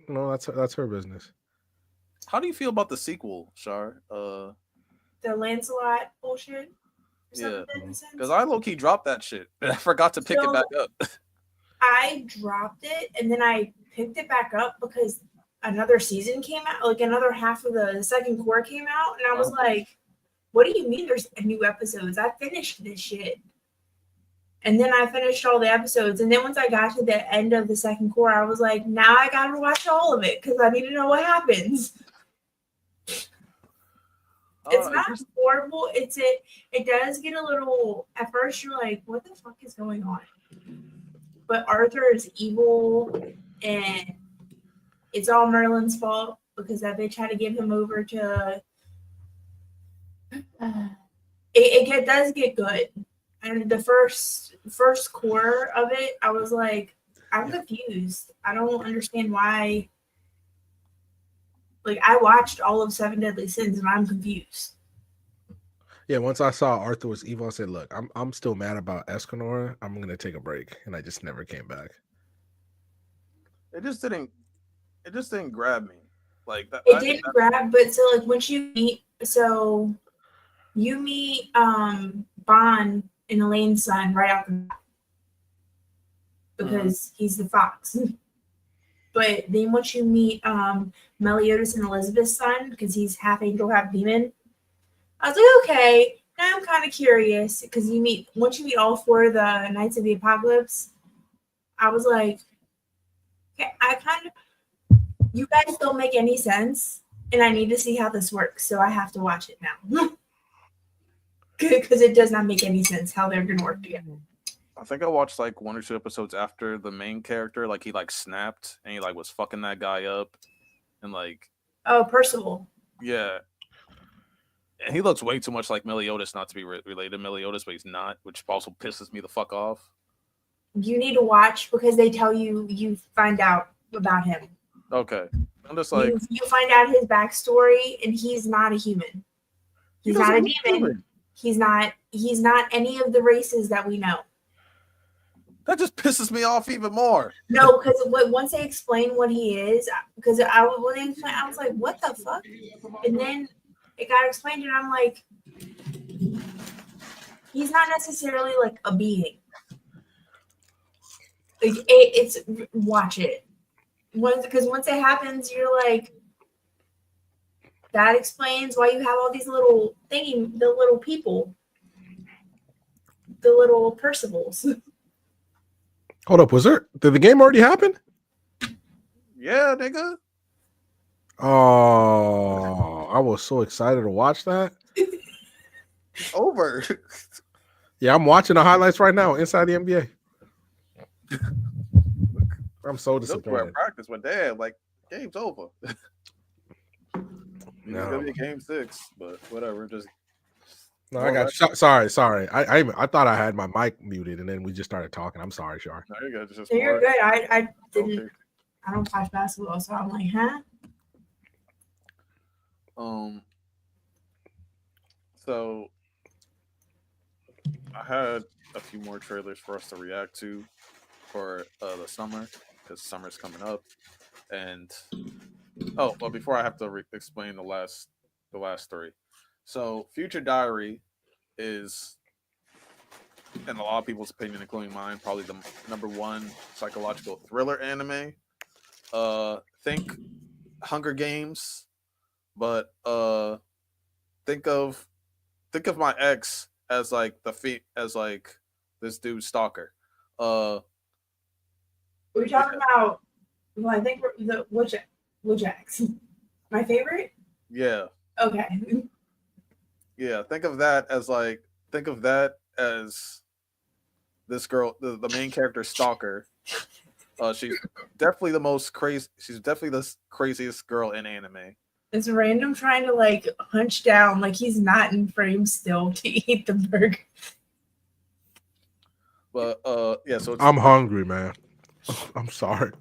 No, that's her business. How do you feel about the sequel, Char? The Lancelot bullshit. Yeah, Because because I low key dropped that shit. I forgot to pick it So- back up. I dropped it and then I picked it back up because another season came out, like another half of the second core came out, and I was like, what do you mean there's new episodes? I finished this shit. And then I finished all the episodes, and then once I got to the end of the second core, I was like, now I gotta watch all of it because I need to know what happens. It's not horrible. It does get a little, at first you're like, what the fuck is going on? But Arthur is evil and it's all Merlin's fault because that bitch had to give him over to it does get good. And the first core of it, I was like, I'm confused. I don't understand why. Like, I watched all of Seven Deadly Sins and I'm confused. Yeah, once I saw Arthur was evil, I said, "Look, I'm still mad about Escanor. I'm gonna take a break," and I just never came back. It just didn't grab me. Like that. It didn't grab, but so like once you meet Bond and Elaine's son right off the bat because he's the fox. But then once you meet Meliodas and Elizabeth's son, because he's half angel, half demon, I was like, okay, now I'm kind of curious because once you meet all four of the Knights of the Apocalypse, I was like, okay, you guys don't make any sense, and I need to see how this works, so I have to watch it now. Because it does not make any sense how they're going to work together. I think I watched like 1 or 2 episodes after the main character, like he like snapped and he like was fucking that guy up, and like Oh, Percival. yeah, and he looks way too much like Meliodas not to be related to Meliodas, but he's not, which also pisses me the fuck off. You need to watch because they tell you find out about him. Okay, I'm just like You find out his backstory, and he's not a human. he He's not a doesn't look demon. human. He's not any of the races that we know. That just pisses me off even more. No, because once they explain what he is, because when they explain, I was like, what the fuck? And then it got explained, and I'm like, he's not necessarily like a being. Like it's watch it because once it happens, you're like, that explains why you have all these little the little people, the little Percivals. Hold up, did the game already happen? Yeah, nigga. Oh, I was so excited to watch that. Over. Yeah, I'm watching the highlights right now inside the NBA. I'm so Those were disappointed. at practice, but damn, like game's over. It's gonna be a game 6, but whatever. Just No, I got sorry. I thought I had my mic muted and then we just started talking. I'm sorry, Char. no, you're good. Just So you're more- good. I didn't. Okay. I don't watch basketball, so I'm like, huh? So I had a few more trailers for us to react to for the summer because summer's coming up, and well, before I have to explain the last 3. So Future Diary is, in a lot of people's opinion, including mine, probably the #1 psychological thriller anime. Think Hunger Games, but think of my ex as like as like this dude's stalker. We're talking about. Well, I think the Wojaks. My favorite. Yeah. Okay. Yeah, think of that as this girl, the main character stalker. She's definitely she's definitely the craziest girl in anime. It's random trying to like hunch down, like he's not in frame still to eat the burger. But yeah, so I'm hungry, man. I'm sorry.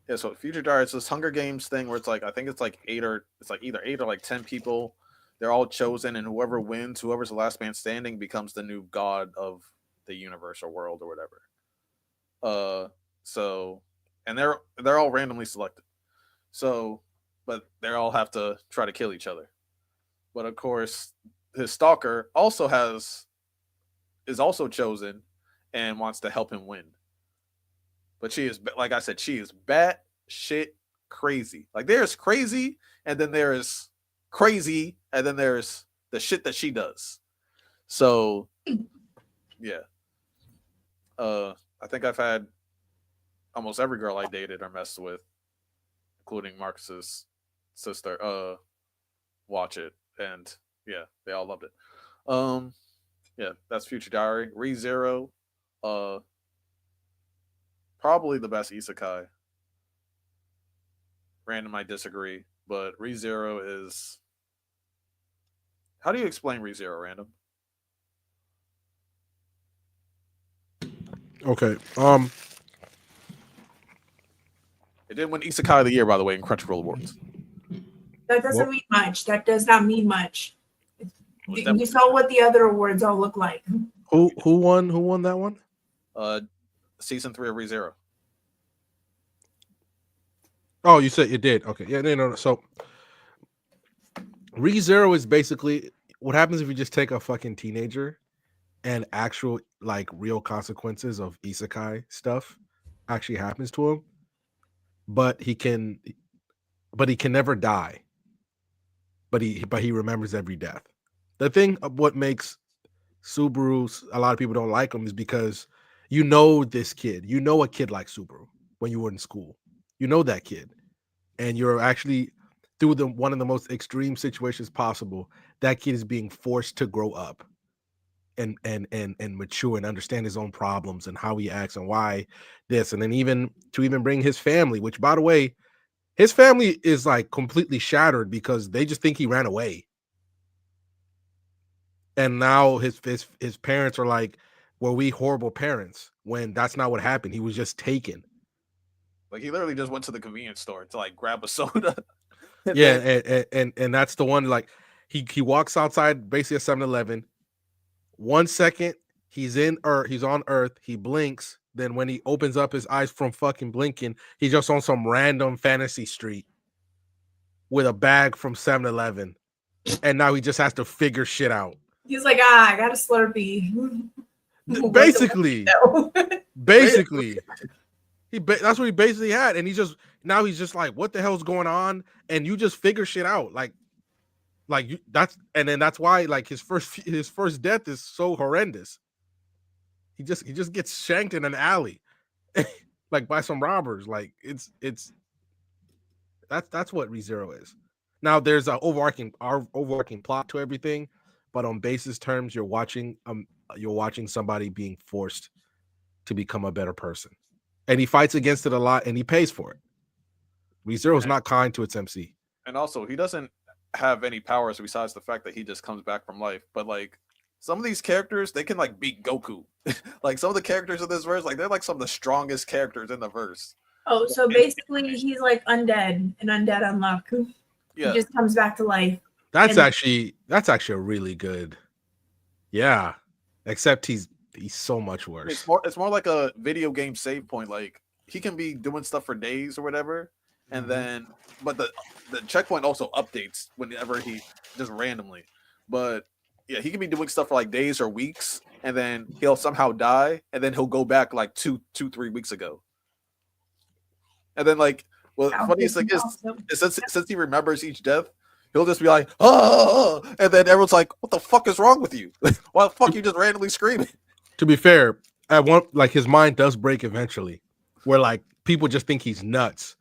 Yeah, so Future Diary is this Hunger Games thing where it's like, I think it's like either 8 or like 10 people. They're all chosen, and whoever wins, whoever's the last man standing, becomes the new god of the universe or world or whatever. So, and they're all randomly selected. So, but they all have to try to kill each other. But of course, his stalker is also chosen and wants to help him win. But she is, like I said, she is bat shit crazy. Like there's crazy, and then there's crazy, and then there's the shit that she does. So, yeah. I think I've had almost every girl I dated or messed with, including Marcus's sister, watch it, and yeah, they all loved it. Yeah, that's Future Diary. ReZero, probably the best isekai. Random, I disagree, but ReZero is. How do you explain ReZero, Random? Okay. It did win Isekai of the Year, by the way, in Crunchyroll Awards. That doesn't mean much. That does not mean much. Was You saw what the other awards all look like. Who won? Who won that one? Season 3 of ReZero. Oh, you said it did. Okay. Yeah, no. So ReZero is basically what happens if you just take a fucking teenager and actual like real consequences of isekai stuff actually happens to him, but he can never die. But he remembers every death. The thing of what makes Subaru, a lot of people don't like him, is because you know this kid. You know a kid like Subaru when you were in school. You know that kid. And you're actually through one of the most extreme situations possible. That kid is being forced to grow up and mature and understand his own problems and how he acts and why this. And then even bring his family, which by the way, his family is like completely shattered because they just think he ran away. And now his parents are like, were we horrible parents? When that's not what happened. He was just taken. Like he literally just went to the convenience store to like grab a soda. Yeah, and that's the one, like he walks outside basically at 7-Eleven. 1 second He's in Earth. He's on Earth. He blinks. Then when he opens up his eyes from fucking blinking, he's just on some random fantasy street with a bag from 7-Eleven. And now he just has to figure shit out. He's like, I got a Slurpee. Basically, No. basically, that's what he basically had. And he's just like, what the hell's going on? And you just figure shit out. That's why like his first death is so horrendous. He just gets shanked in an alley, like by some robbers. Like it's that's what ReZero is. Now there's an overarching plot to everything, but on basis terms, you're watching somebody being forced to become a better person, and he fights against it a lot, and he pays for it. ReZero is not kind to its MC, And also, he doesn't have any powers besides the fact that he just comes back from life. But like some of these characters, they can like beat Goku. Like some of the characters in this verse, like they're like some of the strongest characters in the verse. Oh, so basically he's like undead and undead unluck. Yeah, He just comes back to life. that's And- actually a really good, yeah. Except he's so much worse. it's more like a video game save point. Like he can be doing stuff for days or whatever, and then but the checkpoint also updates whenever he just randomly. But yeah, he can be doing stuff for like days or weeks, and then he'll somehow die, and then he'll go back like 3 weeks ago. And then like, well, That funniest was thing is awesome. since he remembers each death, he'll just be like, oh, and then everyone's like, what the fuck is wrong with you? Why the fuck you just randomly screaming? To be fair, at one like his mind does break eventually, where like people just think he's nuts,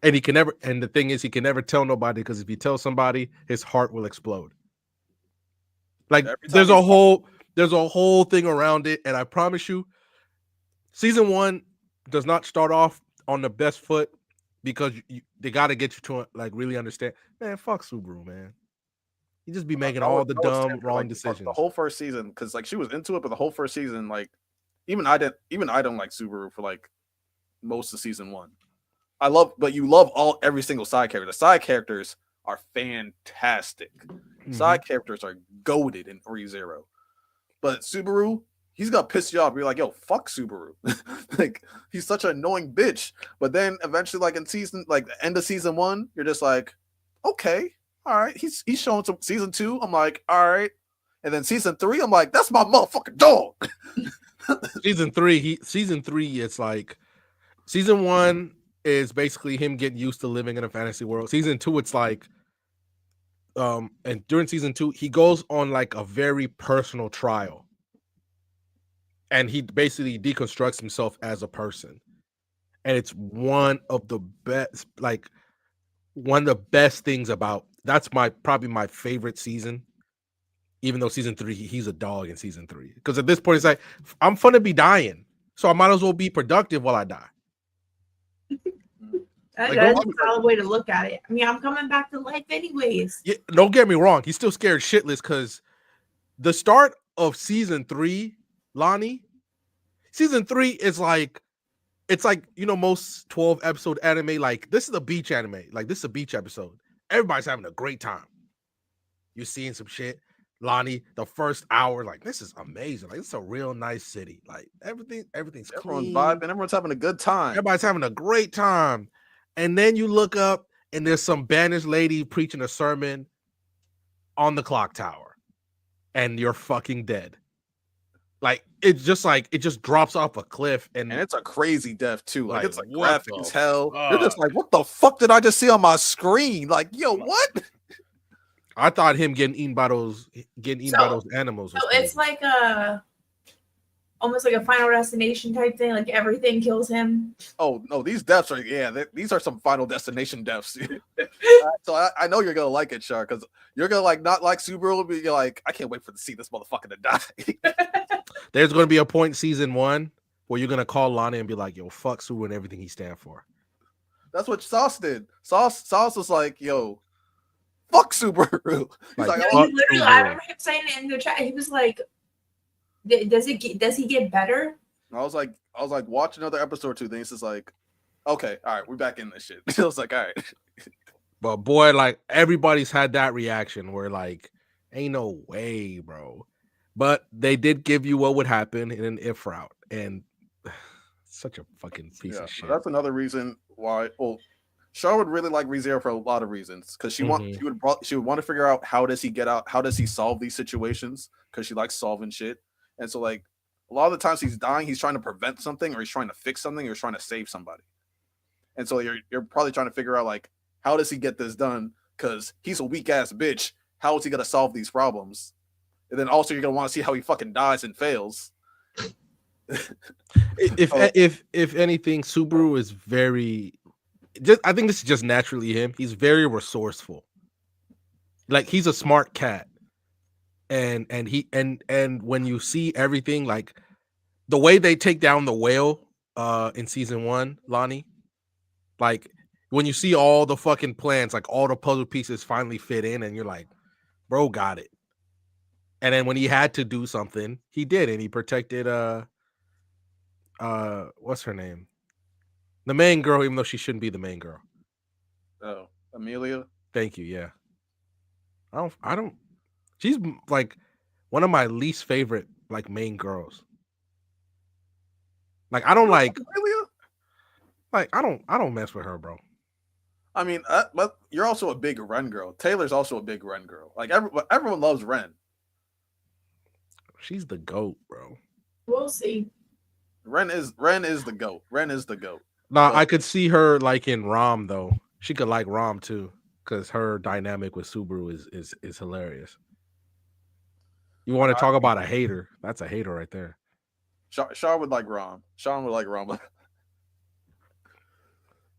and he can never. And the thing is, he can never tell nobody because if he tells somebody, his heart will explode. Like Every time there's a whole thing around it, and I promise you, season 1 does not start off on the best foot because they got to get you to like really understand. Man, fuck Subaru, man. You just be making all the dumb wrong decisions. The whole first season, because like she was into it, but the whole first season, like even I don't like Subaru for like most of season 1. But you love every single side character. The side characters are fantastic. Side characters are goated in ReZero. But Subaru, he's gonna piss you off. You're like, yo, fuck Subaru. Like he's such an annoying bitch. But then eventually, like in the end of season 1, you're just like, okay, all right. He's showing some. Season 2, I'm like, all right. And then season 3, I'm like, that's my motherfucking dog. Season 3, it's like season 1 is basically him getting used to living in a fantasy world. Season 2, it's like and during season 2, he goes on like a very personal trial. And he basically deconstructs himself as a person. And it's one of the best things about probably my favorite season. Even though season 3, he's a dog in season 3. Because at this point, it's like, I'm gonna be dying. So I might as well be productive while I die. Like, That's a solid way to look at it. I mean, I'm coming back to life anyways. Yeah, don't get me wrong. He's still scared shitless because the start of season 3, Lani, season 3 is like, it's like, most 12 episode anime, like this is a beach anime. Like this is a beach episode. Everybody's having a great time. You're seeing some shit. Lani, the first hour, like this is amazing. Like it's a real nice city. Like everything's Everyone's clean. vibing. Everyone's having a good time. Everybody's having a great time. And then you look up and there's some banished lady preaching a sermon on the clock tower. And you're fucking dead. Like it just drops off a cliff. And it's a crazy death too. Like it's like what graphic the as hell. fuck? You're just like, what the fuck did I just see on my screen? Like, yo, what? I thought him getting eaten by those animals. So it's like almost like a Final Destination type thing. Like everything kills him. Oh no, these deaths are these are some Final Destination deaths. So I know you're gonna like it, Char, because you're gonna like not like Subaru, but you're like, I can't wait to see this motherfucker to die. There's gonna be a point in season 1 where you're gonna call Lani and be like, yo, fuck Subaru and everything he stand for. That's what Sauce did. Sauce was like, yo, fuck Subaru. He's Like, like, No, oh, he literally, I remember him saying it in the chat. He was like, does he get better? I was like, watch another episode or two. Then he's just like, okay, all right, we're back in this shit. I was like, all right. But boy, like everybody's had that reaction where like, ain't no way, bro. But they did give you what would happen in an if route, and such a fucking piece Yeah, of shit. that's another reason why. Well, Char would really like ReZero for a lot of reasons because she would want to figure out how does he get out, how does he solve these situations because she likes solving shit, and so like a lot of the times he's dying, he's trying to prevent something or he's trying to fix something or he's trying to save somebody, and so you're probably trying to figure out like how does he get this done because he's a weak ass bitch. How is he gonna solve these problems? And then also you're gonna want to see how he fucking dies and fails. If anything, Subaru is very I think this is just naturally him. He's very resourceful. Like he's a smart cat. And when you see everything, like the way they take down the whale in season 1, Lani, like when you see all the fucking plans, like all the puzzle pieces finally fit in, and you're like, bro got it. And then when he had to do something, he did, and he protected what's her name? The main girl, even though she shouldn't be the main girl. Oh, Amelia. Thank you. Yeah. I don't. She's like one of my least favorite like main girls. Like I don't like Amelia. Like I don't mess with her, bro. I mean, but you're also a big Ren girl. Taylor's also a big Ren girl. Like everyone loves Ren. She's the GOAT, bro. We'll see. Ren is the GOAT. Ren is the GOAT. Nah, I could see her like in Rom though. She could like Rom too, because her dynamic with Subaru is hilarious. You want to talk about a hater? That's a hater right there. Char would like Rom. Sean would like Rom.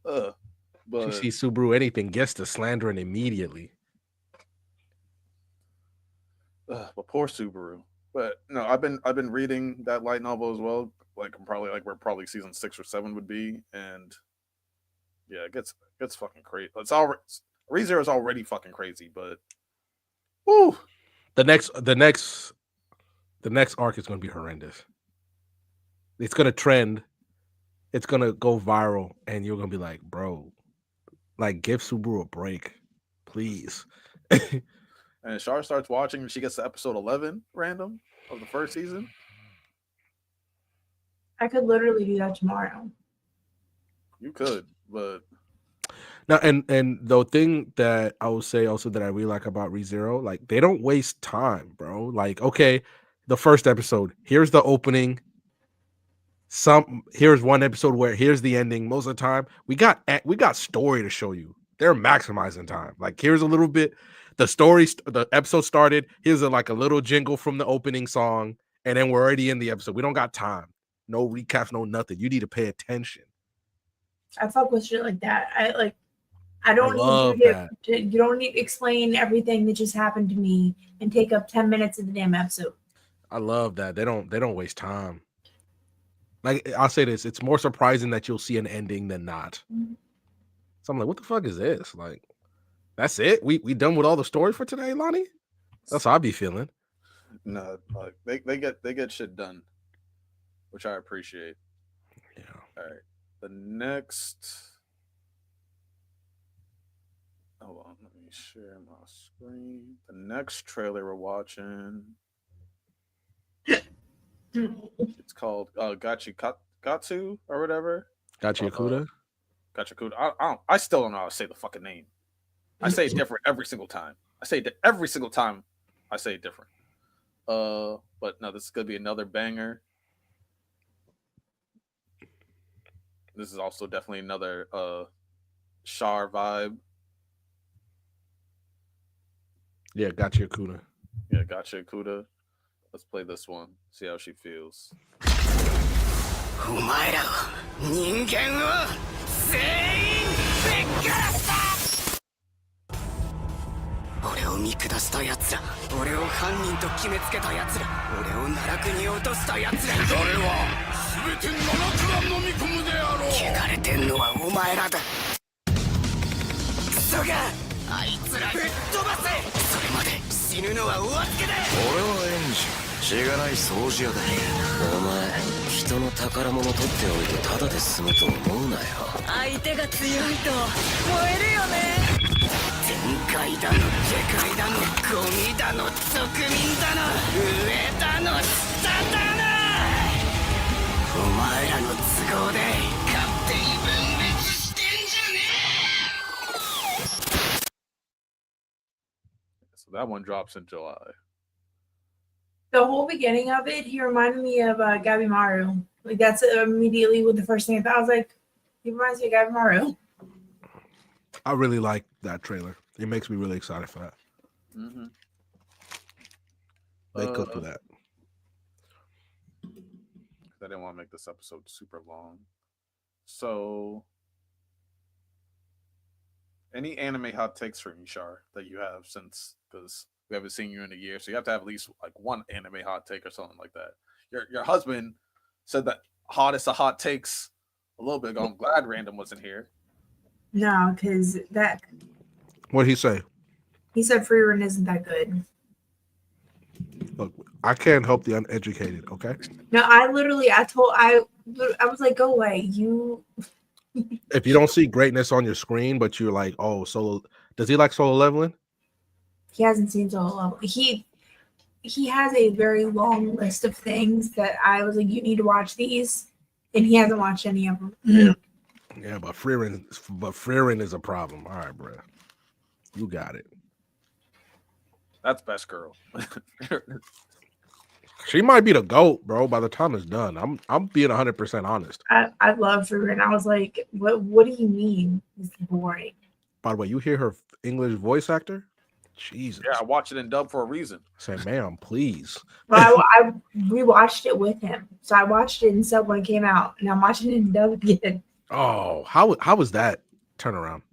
But She sees Subaru anything, gets to slandering immediately. But poor Subaru. But no, I've been reading that light novel as well. Like I'm probably like where probably season 6 or 7 would be, and yeah, it gets fucking crazy. It's already ReZero is already fucking crazy, but whoo, The next arc is going to be horrendous. It's going to trend. It's going to go viral, and you're going to be like, bro, like give Subaru a break, please. And Char starts watching, and she gets to episode 11 random of the first season. I could literally do that tomorrow. You could, but Now, and the thing that I will say also that I really like about ReZero, like they don't waste time, bro. Like, okay, the first episode, here's the opening. Here's one episode where here's the ending. Most of the time, we got story to show you. They're maximizing time. Like, here's a little bit. The episode started. Here's a little jingle from the opening song, and then we're already in the episode. We don't got time. No recaps, no nothing. You need to pay attention. I fuck with shit like that. I don't love need that. you don't need to explain everything that just happened to me and take up 10 minutes of the damn episode. I love that. They don't waste time. Like I'll say this, it's more surprising that you'll see an ending than not. Mhm. So I'm like, what the fuck is this? Like, that's it? We done with all the story for today, Lani? That's how I be feeling. no, like they get shit done, which I appreciate. Yeah. All right, the next. Hold on, let me share my screen. The next trailer we're watching. It's called Gatsu or whatever. Gachiakuda? Gachakuda. I still don't know how to say the fucking name. I say it different every single time. I say it different. But no, this is gonna be another banger. This is also definitely another Char vibe. Yeah, Gachiakuda. Yeah, Gotcha Kuda. Let's play this one. See how she feels. お前らを人間を全員ぶっ殺す俺を見下した奴ら俺を犯人と決めつけた奴ら俺を奈落に落とした奴ら誰は全て奈落は飲み込むであろう汚れてんのはお前らだクソがあいつらぶっ飛ばせそれまで死ぬのはお預けだ俺はエンジンしがない掃除屋だ。お前人の宝物取っておいてただで済むと思うなよ。相手が強いと燃えるよね。天界だの世界だのゴミだの俗民だの上だの下だの、お前らの都合で勝手に分別してんじゃねえ。 So that one drops in July. The whole beginning of it, he reminded me of Gabimaru. Like that's immediately with the first thing I thought. I was like, he reminds me of Gabimaru. I really like that trailer. It makes me really excited for that. Mm-hmm. They cooked with that. I didn't want to make this episode super long. So, any anime hot takes from you, Char, that you have since, because we haven't seen you in a year, so you have to have at least like one anime hot take or something like that. Your husband said that hottest of hot takes a little bit ago. I'm glad Random wasn't here. No, because that What'd he say? he said free run isn't that good. Look, I can't help the uneducated, okay? No, I was like, go away. You If you don't see greatness on your screen, but you're like, oh, solo. Does he like Solo Leveling? he hasn't seen Solo Level. He has a very long list of things that I was like, you need to watch these, and he hasn't watched any of them. Yeah, but Freerin is a problem. All right, bro. You got it. That's best girl. She might be the GOAT, bro, by the time it's done. I'm being 100% honest. I love free run. I was like, what do you mean? It's boring. By the way, you hear her English voice actor? Jesus. Yeah, I watch it in dub for a reason. Say, ma'am, please. Well, I rewatched it with him. So I watched it in sub when it came out, and I'm watching it in dub again. Oh, how was that turnaround?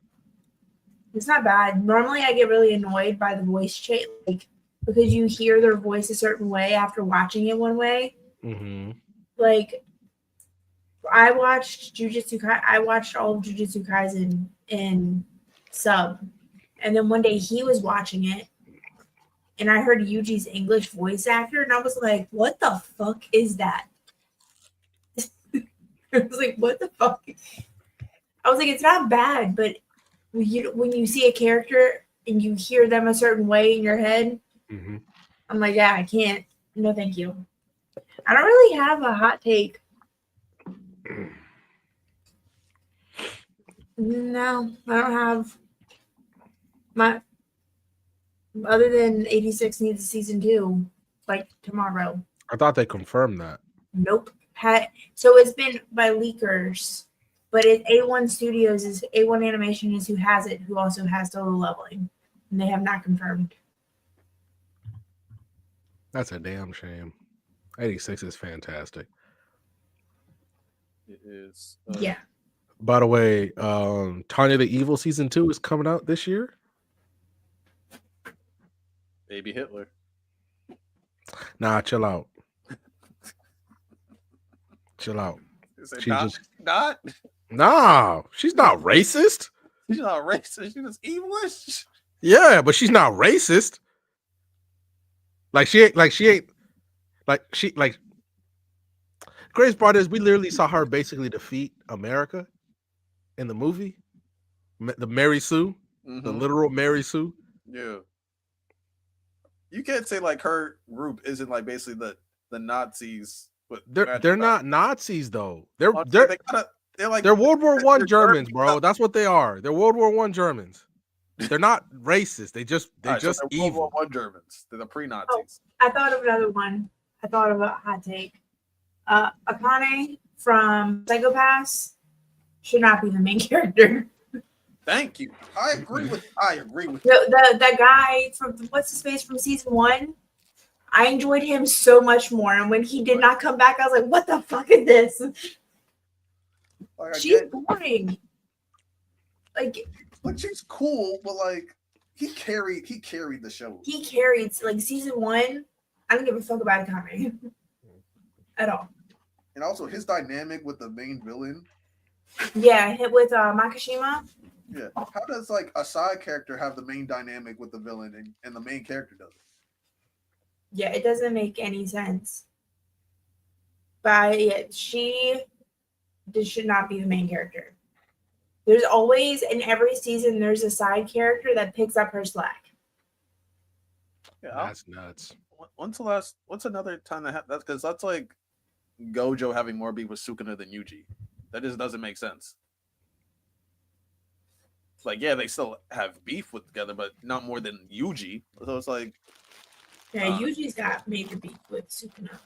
It's not bad. Normally, I get really annoyed by the voice change, like because you hear their voice a certain way after watching it one way. Mm-hmm. Like, I watched I watched all of Jujutsu Kaisen in sub, and then one day he was watching it, and I heard Yuji's English voice actor, and I was like, "What the fuck is that?" I was like, "What the fuck?" I was like, "It's not bad, but when you see a character and you hear them a certain way in your head, Mm-hmm. I'm like, yeah, I can't. No, thank you." I don't really have a hot take. No, I don't have my other than 86 needs a season 2, like tomorrow. I thought they confirmed that. Nope. So it's been by leakers, but A1 Studios is A1 Animation is who has it, who also has Solo Leveling, and they have not confirmed. That's a damn shame. 86 is fantastic. It is. Yeah. By the way, Tanya the Evil season 2 is coming out this year. Baby Hitler. Nah, chill out. Chill out. Is it She not? just- Not? Nah, she's not racist. She's not racist. She's just evilish. Yeah, but she's not racist. Grace part is we literally saw her basically defeat America in the movie. The Mary Sue, the Mhm. literal Mary Sue. Yeah. You can't say like her group isn't like basically the Nazis. But They're not Nazis though. They're like they're World War I they're Germans, German. bro. That's what they are. They're World War I Germans. They're not racist. They just Alright, so they're evil. World War I Germans. They're the pre-Nazis. I thought of another one. I thought of a hot take. Akane from Psychopaths should not be the main character. Thank you. I agree with The guy from what's his face from season 1, I enjoyed him so much more. And when he did not come back, I was like, "What the fuck is this?" Like, I She's get- boring. Like she's cool, but like he carried the show. he carried like season 1. I don't give a fuck about Akane at all. And also his dynamic with the main villain. Yeah, hit with Makishima. Yeah. How does like a side character have the main dynamic with the villain and the main character doesn't? Yeah, it doesn't make any sense. But yeah, this should not be the main character. There's always, in every season, there's a side character that picks up her slack. Yeah, That's nuts. what's another time that's because that's like Gojo having more beef with Sukuna than Yuji. That just doesn't make sense. Like, yeah, they still have beef with together, but not more than Yuji. So it's like, Yeah, Yuji's got major beef with Sukuna.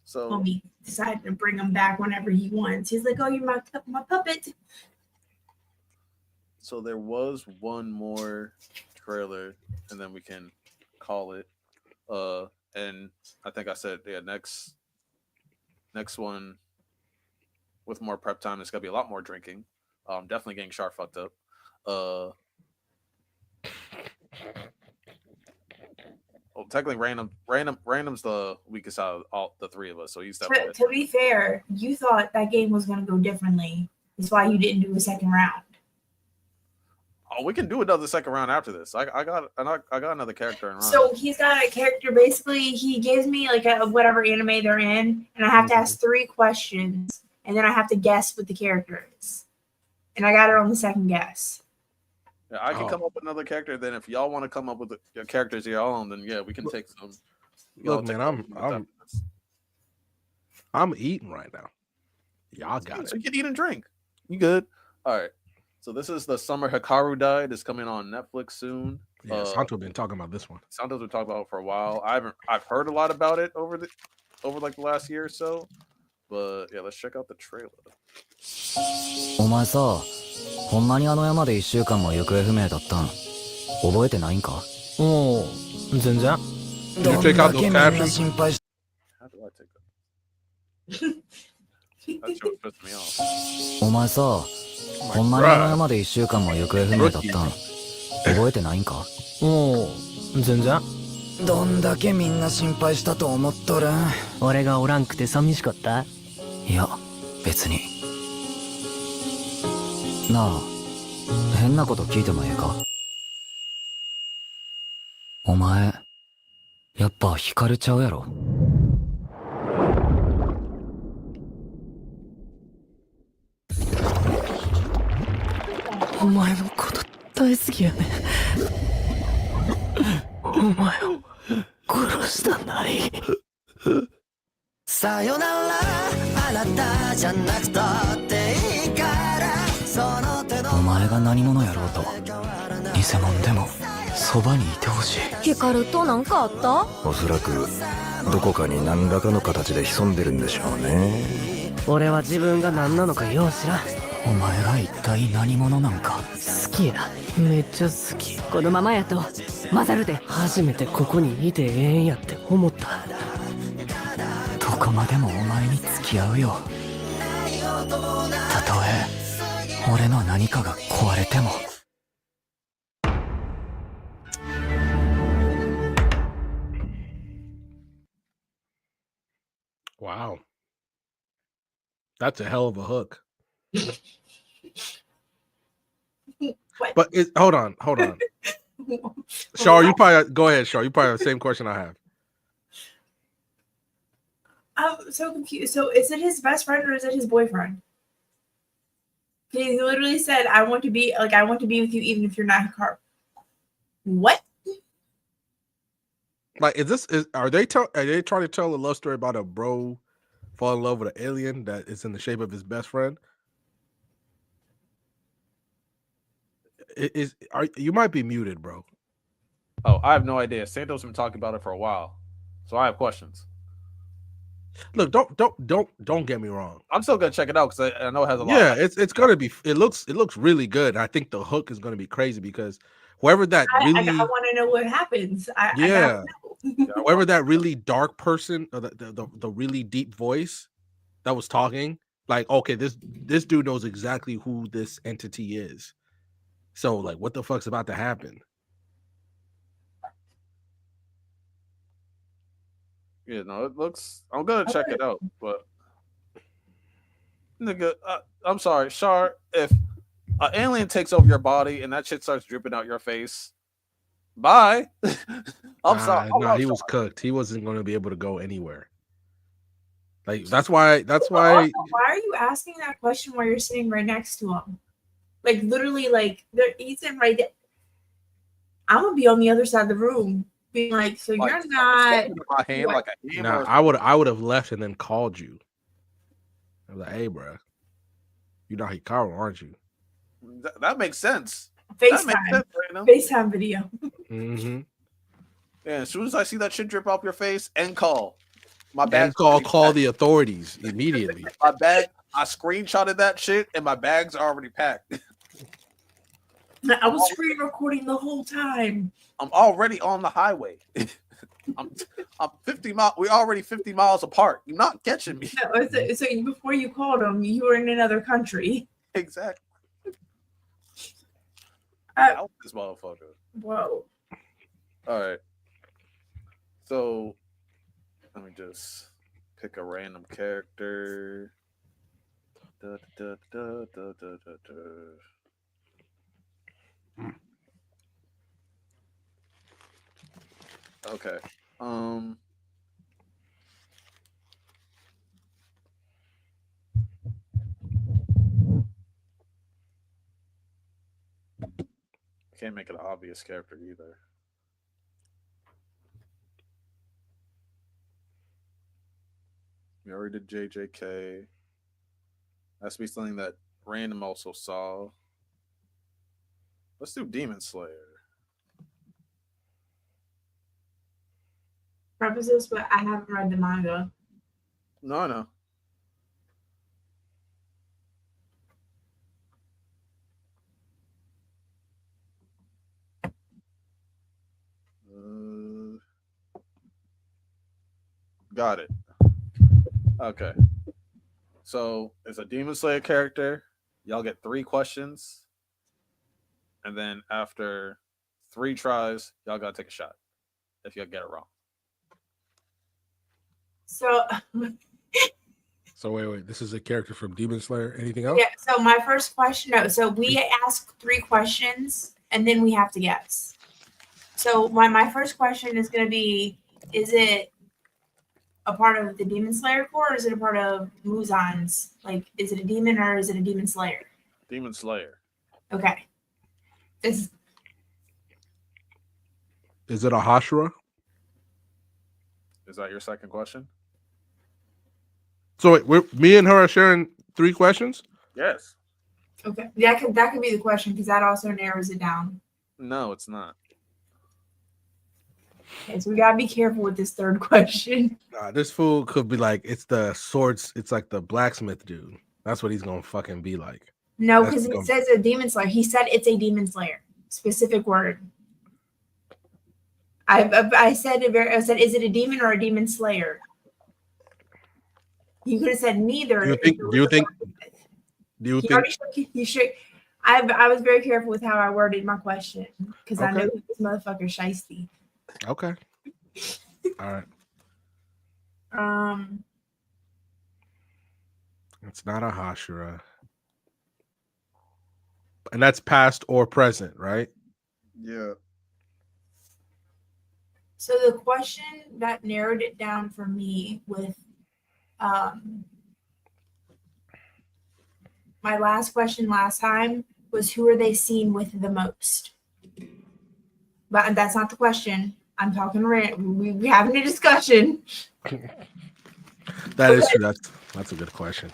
so Homie decided to bring him back whenever he wants. He's like, "Oh, you're my puppet." so there was one more trailer, and then we can call it. And I think I said, yeah, next one with more prep time, it's gonna be a lot more drinking. Definitely getting Char fucked up. Well, technically, random's the weakest out of all the three of us, so he's definitely. To be fair, you thought that game was going to go differently. That's why you didn't do a second round. Oh, we can do another second round after this. I got another character in mind. So he's got a character. Basically, he gives me like a whatever anime they're in, and I have to ask 3 questions, and then I have to guess what the character is. And I got it on the second guess. Yeah, I can come up with another character. Then, if y'all want to come up with your characters of your own, then yeah, we can take some. Look, man, I'm eating right now. Y'all got it. So you can eat and drink. You good? All right. So this is the Summer Hikaru Died. It's coming on Netflix soon. Yeah, Santo been talking about this one. Santo's been talking about it for a while. I've heard a lot about it over like the last year or so. But yeah, let's check out the trailer. お前さ、ほんまにあの山で1週間も行方不明だったん覚えてないんかおお、全然 You check out those captions? 心配し How do I take that? That shit was pissing me off. お前さ、ほんまにあの山で1週間も行方不明だったん覚えてないんかおお、全然どんだけみんな心配したと思っとるん俺がおらんくて寂しかったいや、別になあ、変なこと聞いてもええかお前、やっぱ惹かれちゃうやろお前のこと大好きやねお前を殺したないさよならあなたじゃなくたっていいからその手のお前が何者やろうと偽物でもそばにいてほしいヒカルと何かあったおそらくどこかに何らかの形で潜んでるんでしょうね俺は自分が何なのかよう知らんお前が一体何者なんか好きやめっちゃ好きこのままやと混ざるで初めてここにいてええんやって思ったどこまでもお前に付き合うよたとえ俺の何かが壊れても Wow. That's a hell of a hook. But hold on. Char, you probably go ahead, Char. You probably have the same question I have. I'm so confused. So is it his best friend or is it his boyfriend? He literally said, I want to be with you even if you're not Hikaru. What? Like, are they trying to tell a love story about a bro fall in love with an alien that is in the shape of his best friend? You might be muted, bro. Oh, I have no idea. Santos been talking about it for a while, so I have questions. Look, don't get me wrong. I'm still gonna check it out because I know it has a lot. Yeah, it's gonna be. It looks really good. I think the hook is gonna be crazy because whoever that I really, want to know what happens. Whoever that really dark person or the really deep voice that was talking, like, okay, this dude knows exactly who this entity is. So, like, what the fuck's about to happen? Yeah, no, it looks. I'm gonna check it out, but nigga, I'm sorry, Char. If an alien takes over your body and that shit starts dripping out your face, Bye. I'm sorry. Nah, he was cooked. He wasn't going to be able to go anywhere. Like that's why. Also, why are you asking that question while you're sitting right next to him? Like literally, like he's in right there. I'm gonna be on the other side of the room, being like, so Like, you're not. my hand what- like a hammer. Nah, or I would have left and then called you. I was like, hey, bro, you know Hikaru, aren't you? that makes sense. That makes FaceTime, sense, Brandon. FaceTime video. Mm-hmm. Yeah, as soon as I see that shit drip off your face, and call. My bag. And call the authorities immediately. My bag. I screenshotted that shit, and my bag's already packed. I was screen recording the whole time. I'm already on the highway. I'm 50 miles. We're already 50 miles apart. You're not catching me. So before you called him, you were in another country. Exactly. Uh, Out this motherfucker. Whoa. All right. So let me just pick a random character. Da, da, da, da, da, da, da. Okay. Can't make it an obvious character either. We already did JJK. Has to be something that random also saw. Let's do Demon Slayer. Prefaces, but I haven't read the manga. No. Got it. Okay. So it's a Demon Slayer character. Y'all get 3 questions. And then after 3 tries, y'all gotta take a shot if you get it wrong. So So wait. This is a character from Demon Slayer. Anything else? yeah, so my first question, no, so we ask 3 questions and then we have to guess. So my first question is gonna be, is it a part of the Demon Slayer Corps, or is it a part of Muzan's? Like, is it a demon or is it a Demon Slayer? Demon Slayer. Okay. Is it a Hashira? Is that your second question? So wait, me and her are sharing 3 questions? Yes. Okay. That could be the question, because that also narrows it down. No, it's not. Okay, so we gotta be careful with this third question. This fool could be like, it's the swords, it's like the blacksmith dude. That's what he's gonna fucking be like. No, That's because it dumb. says a Demon Slayer. He said it's a Demon Slayer. Specific word. I said, is it a demon or a Demon Slayer? You could have said neither. Do you think You should. I was very careful with how I worded my question, because I Okay. know this motherfucker shiesty. Okay. All right. It's not a Hashira. And that's past or present, right? Yeah. So the question that narrowed it down for me with my last question last time was, who are they seen with the most? But that's not the question. I'm talking we having a discussion. That is true. That's a good question.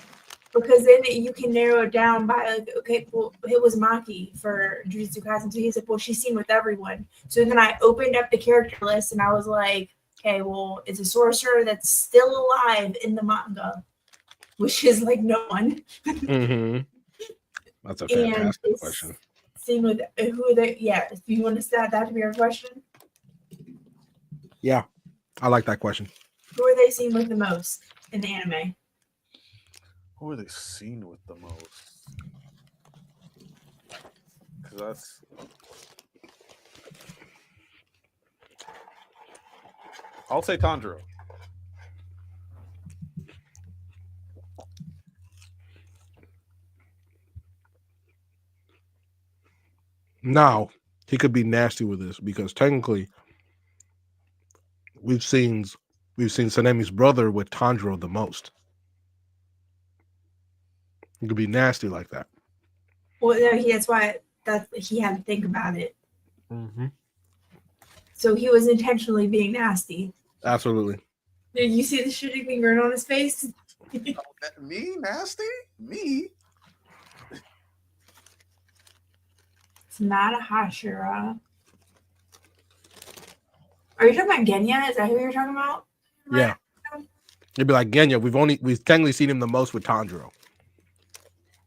Because then you can narrow it down by, like, okay, well, it was Maki for Jujutsu Kaisen. So he said, well, she's seen with everyone. So then I opened up the character list and I was like, okay, well, it's a sorcerer that's still alive in the manga, which is like no one. Mm-hmm. That's a And fantastic it's question. seen with who are they? Yeah, do you want to start that to be your question? Yeah, I like that question. Who are they seen with the most in the anime? Who are they seen with the most? Because that's. I'll say Tanjiro. Now, he could be nasty with this because technically we've seen Sanemi's brother with Tanjiro the most. He could be nasty like that. Well, no, that's why he had to think about it. Mm-hmm. So he was intentionally being nasty. Absolutely. Did you see the shitty grin on his face? Me nasty? Me? It's not a Hashira. Are you talking about Genya? Is that who you're talking about? Yeah. You'd be like Genya. We've technically seen him the most with Tanjiro.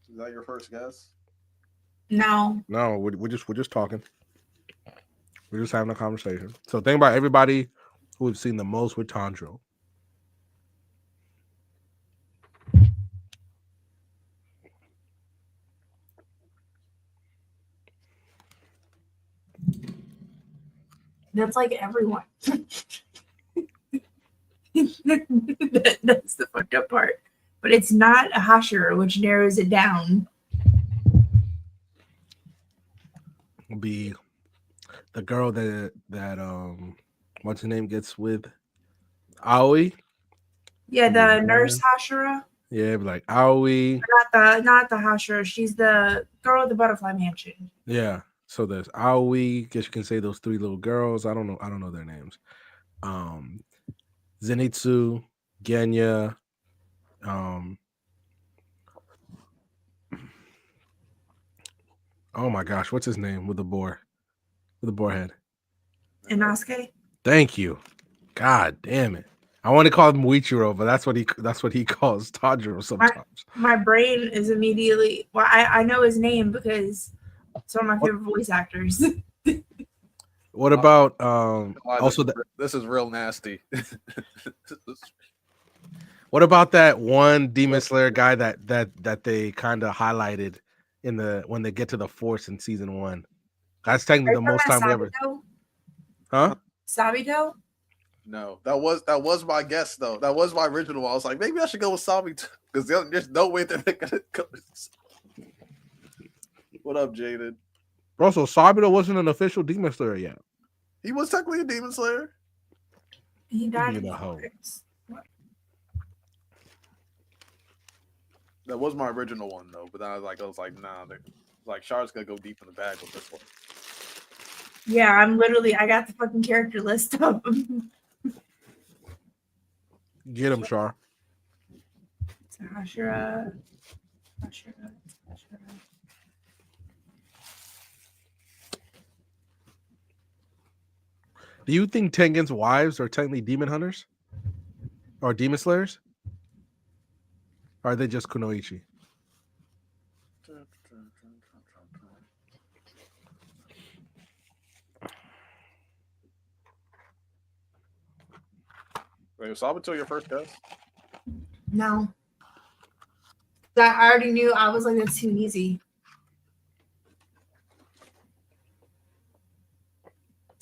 Is that your first guess? No. No, we're just talking. We're just having a conversation. So think about everybody who we've seen the most with Tanjiro. That's like everyone. That's the fucked up part. But it's not a Hashira, which narrows it down. Will be the girl that what's her name gets with Aoi. Yeah, the nurse Hashira. Yeah, it'd be like Aoi. Not the Hashira. She's the girl at the butterfly mansion. Yeah. So there's Aoi. Guess you can say those three little girls. I don't know their names. Zenitsu, Genya, oh my gosh, what's his name with the boar head? Inosuke. Thank you. God damn it. I want to call him Muichiro, but that's what he calls Tanjiro sometimes. My brain is immediately I know his name because it's one of my favorite voice actors. What about also this is real nasty. What about that one Demon Slayer guy that they kind of highlighted when they get to the force in season 1? That's technically the most time we ever. Huh? Sabito? No, that was my guess though. That was my original. I was like, maybe I should go with Sabito because there's no way that they're gonna go. What up, Jaden? Bro, so Sabito wasn't an official Demon Slayer yet. He was technically a Demon Slayer. He died. You know. That was my original one though, but then I was like, nah. Like Char's gonna go deep in the bag with this one. Yeah, I got the fucking character list up. Get him, Char. Hashira. Do you think Tengen's wives are technically demon hunters? Or demon slayers? Or are they just kunoichi? Wait, was Sabito your first guess? No. I already knew. I was like, that's too easy.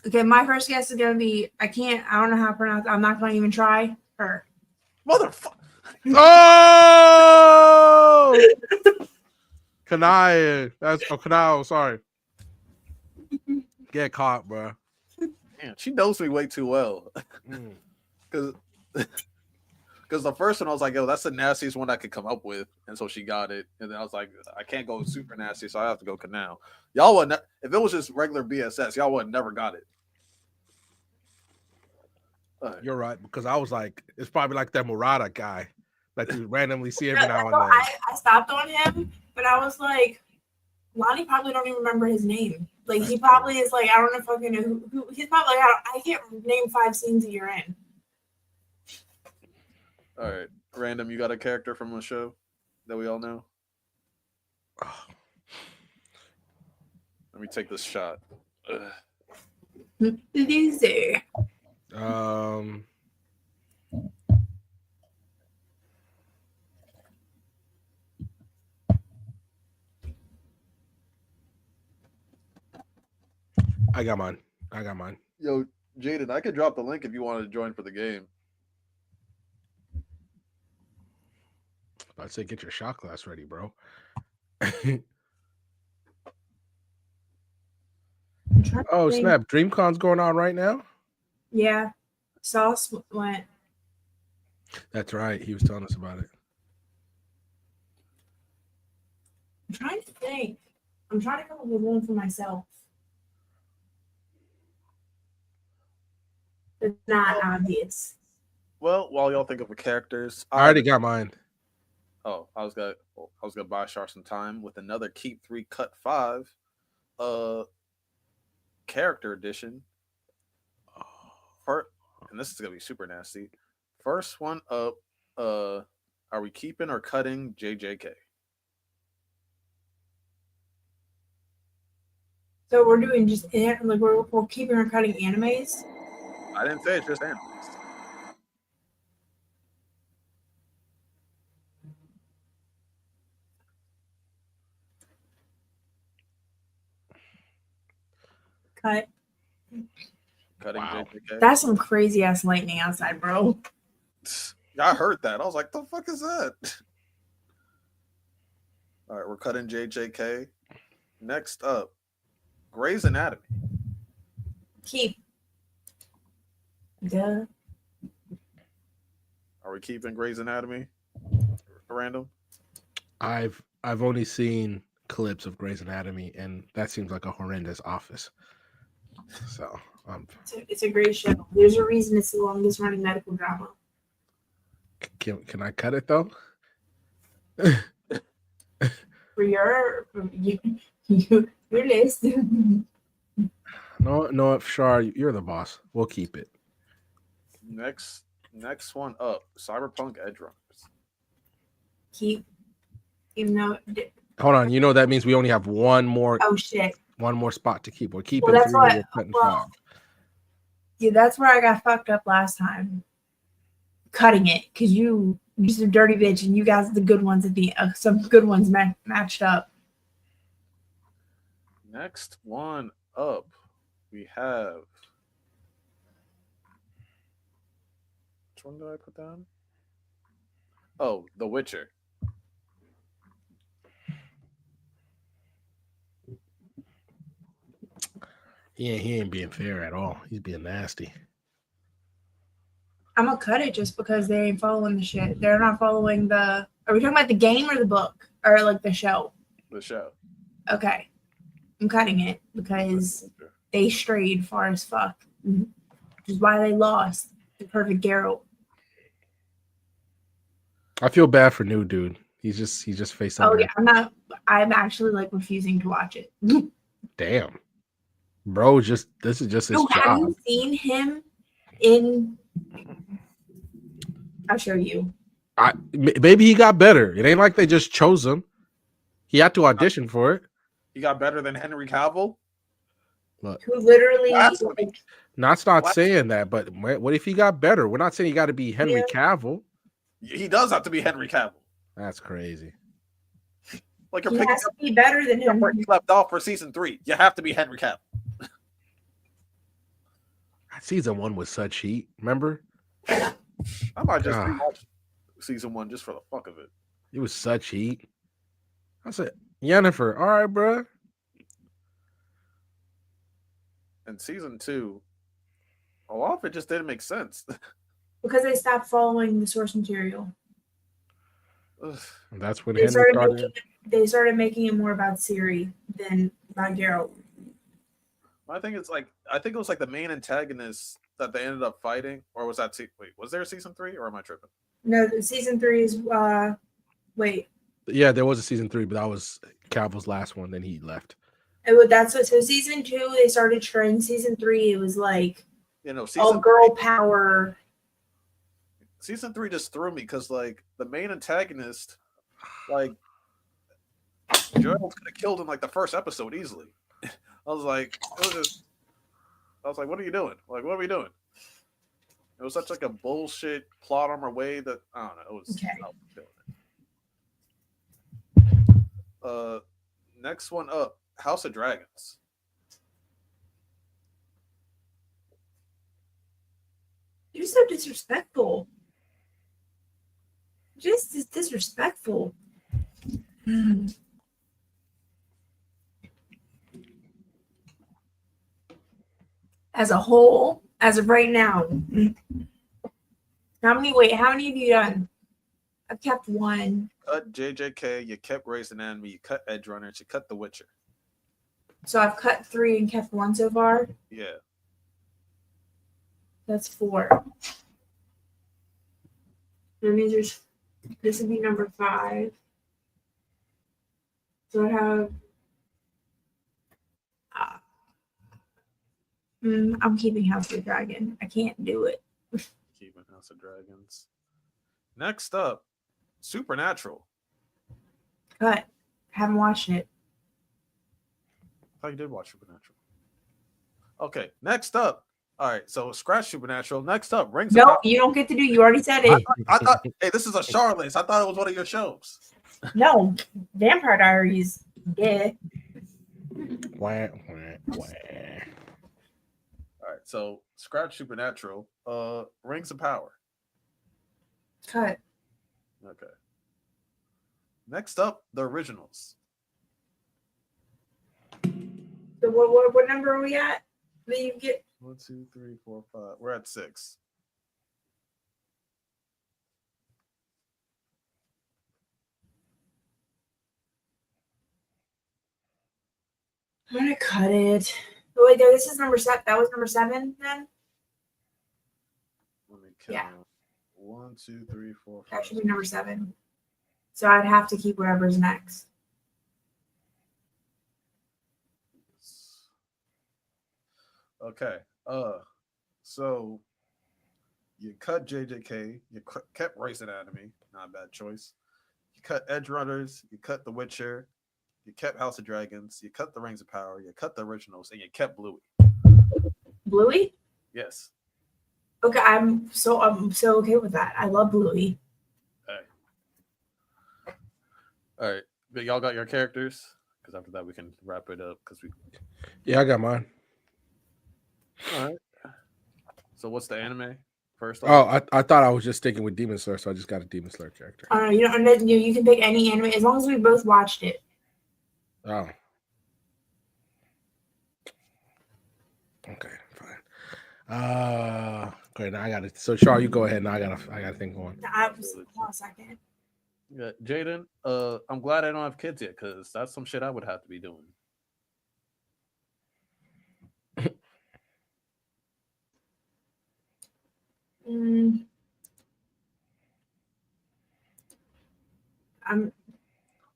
Okay, my first guess is gonna be I don't know how to pronounce it. I'm not gonna even try her. Motherfucker. Oh Kanai. That's Kanao, sorry. Get caught, bro. Man, she knows me way too well. Because the first one I was like, yo, that's the nastiest one I could come up with, and so she got it. And then I was like, I can't go super nasty, so I have to go Kanao. Y'all would if it was just regular BSS, y'all would have never got it. You're right, because I was like, it's probably like that Murata guy that you randomly see every now and then. I stopped on him, but I was like, Lani probably don't even remember his name. Like he probably is like, I don't know fucking know who he's probably like, I can't name 5 scenes that you're in. All right, random. You got a character from a show that we all know? Let me take this shot. Loser. I got mine. Yo, Jaden, I could drop the link if you wanted to join for the game. I'd say get your shot glass ready, bro. trying to Oh think. snap! DreamCon's going on right now. Yeah. Sauce went. That's right. He was telling us about it. I'm trying to think. I'm trying to come up with one for myself. It's not obvious. Well, while y'all think of the characters, I already got mine. Oh, I was gonna buy Char some time with another Keep 3 Cut 5 character edition. And this is gonna be super nasty. First one up, are we keeping or cutting JJK? So we're doing just like we're keeping or cutting animes. I didn't say it's just animes. Cut. Cutting Wow. JJK. That's some crazy ass lightning outside, bro. I heard that. I was like, the fuck is that? All right, we're cutting JJK. Next up, Grey's Anatomy. Keep. Duh. Are we keeping Grey's Anatomy? Random. I've only seen clips of Grey's Anatomy, and that seems like a horrendous office. So It's a great show. There's a reason it's the longest running medical drama. can I cut it though? For your list. No, Char, you're the boss. We'll keep it. Next one up, Cyberpunk Edge Runners. Keep. Even though. Hold on. You know that means we only have one more Oh shit. spot to keep. We're keeping that's 3. why- We're cutting well, 5. Yeah, that's where I got fucked up last time. Cutting it because you just a dirty bitch, and you guys the good ones at the some good ones matched up. Next one up, we have. Which one did I put down? Oh, The Witcher. He ain't being fair at all. He's being nasty. I'm gonna cut it just because they ain't following the shit. They're not following the. Are we talking about the game or the book or like the show? The show. Okay, I'm cutting it because they strayed far as fuck, which is why they lost the perfect Geralt. I feel bad for new dude. He's just faced Oh something. yeah, I'm actually like refusing to watch it. Damn. Bro, this is just his No, have job. you seen him in? I'll show you. Maybe he got better. It ain't like they just chose him. He had to audition for it. He got better than Henry Cavill. Look, Who literally? Blasphemy. Like, not What? saying that, but what if he got better? We're not saying he got to be Henry Cavill. He does have to be Henry Cavill. That's crazy. Like you're he picking has to be better than up him. where he left off for season 3. You have to be Henry Cavill. Season 1 was such heat. Remember? I might just God. rewatch season 1 just for the fuck of it. It was such heat. I said, Yennefer, all right, bro. And season 2, a lot of it just didn't make sense. Because they stopped following the source material. Ugh. And that's when They Henry started making it more about Ciri than about Geralt. I think it was like the main antagonist that they ended up fighting, or was that wait? Was there a season 3, or am I tripping? No, season 3 is wait. Yeah, there was a season 3, but that was Cavill's last one. Then he left. So season 2 they started straying. Season 3 it was like all Season girl power. season 3 just threw me because like the main antagonist, like Gerald could have killed him like the first episode easily. I was like, what are you doing? Like, what are we doing? It was such like a bullshit plot armor way that I don't know. It was Okay. I was feeling it. Next one up, House of Dragons. You're so disrespectful. Just disrespectful. as a whole, as of right now. How many have you done? I've kept one. Cut JJK, you kept Raising Enemy, you cut Edge Runners, you cut The Witcher. So I've cut 3 and kept 1 so far. Yeah. That's 4. That means this would be number 5. So I have. I'm keeping House of the Dragon. I can't do it. Keeping House of Dragons. Next up, Supernatural. Cut. Haven't watched it. I thought you did watch Supernatural. Okay, next up. All right, so scratch Supernatural. Next up, Rings of No, Power. you don't get to do. You already said it. I thought, hey, this is a Char list. I thought it was one of your shows. No, Vampire Diaries. Yeah. Wah, wah, wah. All right, so scratch Supernatural. Rings of Power. Cut. Okay. Next up, the originals. So what number are we at? That you get 1, 2, 3, 4, 5. We're at 6. I'm gonna cut it. Oh, wait, this is number 7. That was number 7 then? Let me count. Yeah. 1, 2, 3, 4, 5. That should be number 7. So I'd have to keep whatever's next. Okay. So you cut JJK, you kept Race Anatomy, not a bad choice. You cut Edge Runners, you cut The Witcher, you kept House of Dragons, you cut the Rings of Power, you cut the originals, and you kept Bluey. Bluey? Yes. Okay, I'm so okay with that. I love Bluey. All right. But y'all got your characters? Because after that we can wrap it up. Yeah, I got mine. All right. So what's the anime first? Oh, I thought I was just sticking with Demon Slayer, so I just got a Demon Slayer character. I don't know. You can pick any anime as long as we both watched it. Oh. Okay, fine. Okay, now I got it. So Char, you go ahead. Now I gotta think one. Hold on a second. Yeah, Jaden, I'm glad I don't have kids yet, because that's some shit I would have to be doing. I'm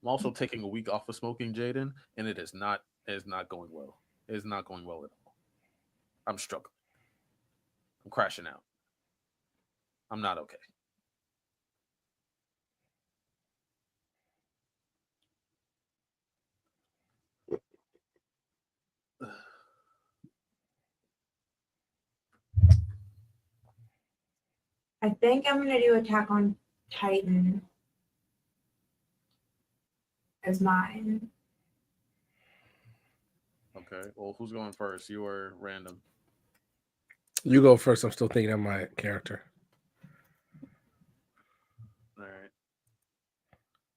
also taking a week off of smoking, Jaden, and it is not going well. It is not going well at all. I'm struggling. I'm crashing out. I'm not okay. I think I'm gonna do Attack on Titan as mine. Okay. Well, who's going first? You or random? You go first. I'm still thinking of my character. All right.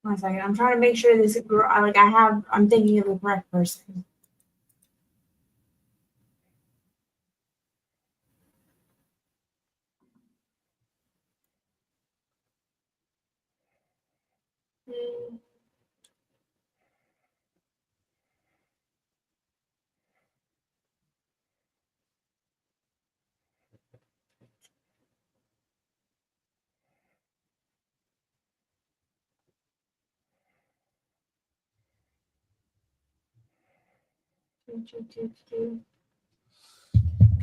1 second. I'm trying to make sure this girl. I'm thinking of the correct person.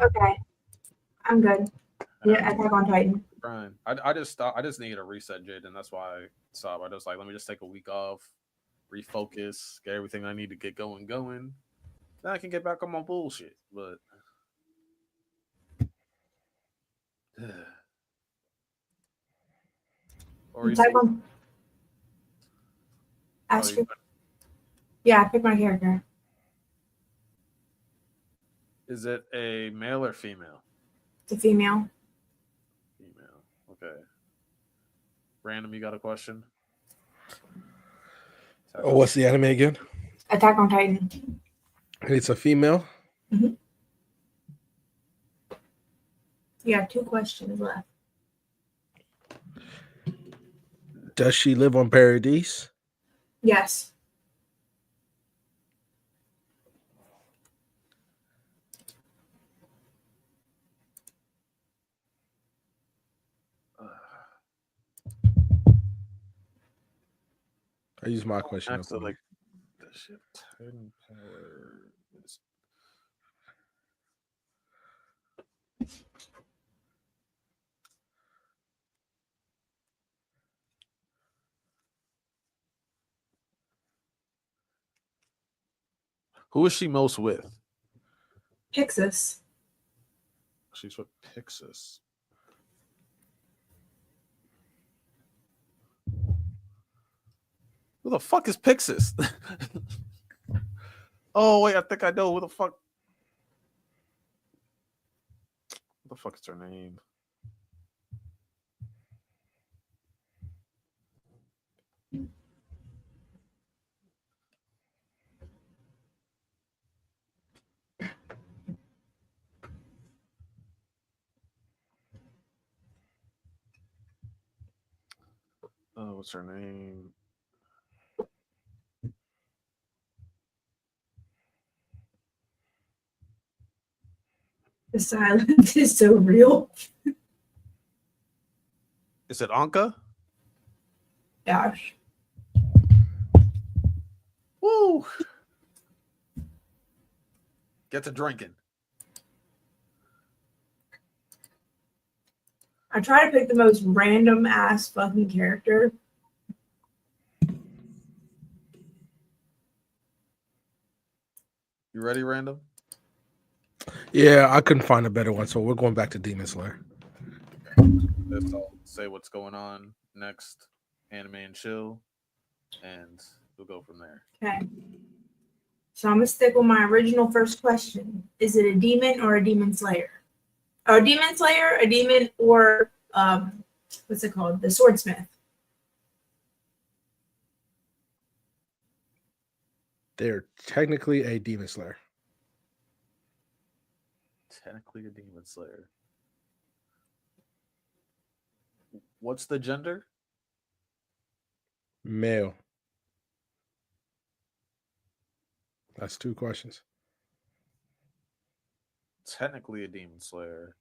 Okay, I'm good. Yeah, Attack on Titan. Brian, I just needed a reset, Jaden. That's why I stopped. I just let me just take a week off, refocus, get everything I need to get going. Then I can get back on my bullshit. But or Attack on. Yeah, I picked my character. Is it a male or female? It's a female. Female. Okay. Random, you got a question? Oh, what's the anime again? Attack on Titan. It's a female. Mm-hmm. You got 2 questions left. Does she live on Paradise? Yes. I use my question. Next to Up, like the shit. 10 power. Who is she most with? Pixis. She's with Pixis. Who the fuck is Pixis? Oh wait, I think I know who the fuck. What the fuck is her name? Oh, what's her name? The silence is so real. Is it Anka? Gosh. Woo! Get to drinking. I try to pick the most random ass fucking character. You ready, Random? yeah, I couldn't find a better one, so we're going back to Demon Slayer. Let's all say what's going on next. Anime and chill, and we'll go from there. Okay. So I'm gonna stick with my original first question. Is it a demon or a demon slayer? A demon slayer, a demon, or what's it called? The swordsmith. They're technically a Demon Slayer. Technically a demon slayer. What's the gender? Male. That's 2 questions. Technically a demon slayer.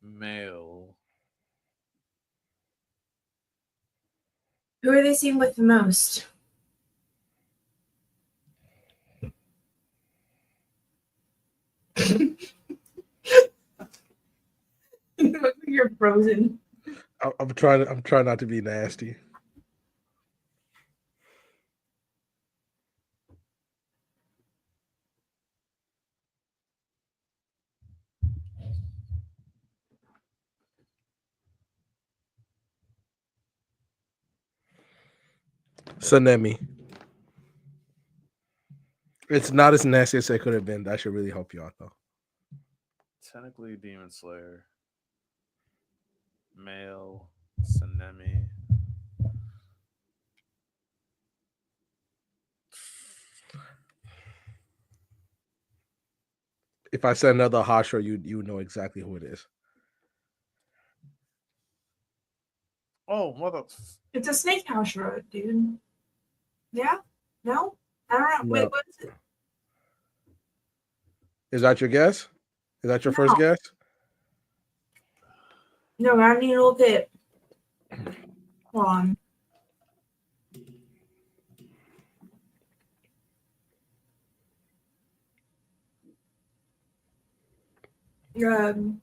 Male. Who are they seen with the most? You're frozen. I'm trying not to be nasty. Sanemi. It's not as nasty as it could have been. That should really help you out, though. Technically a demon slayer. Male. Sanemi. If I said another Hashra, you know exactly who it is. Oh, mother. It's a snake house road, dude. Yeah? No? I don't know. Wait, No. what is it? Is that your guess? Is that your first guess? No, I need to look at. Hold on. Um,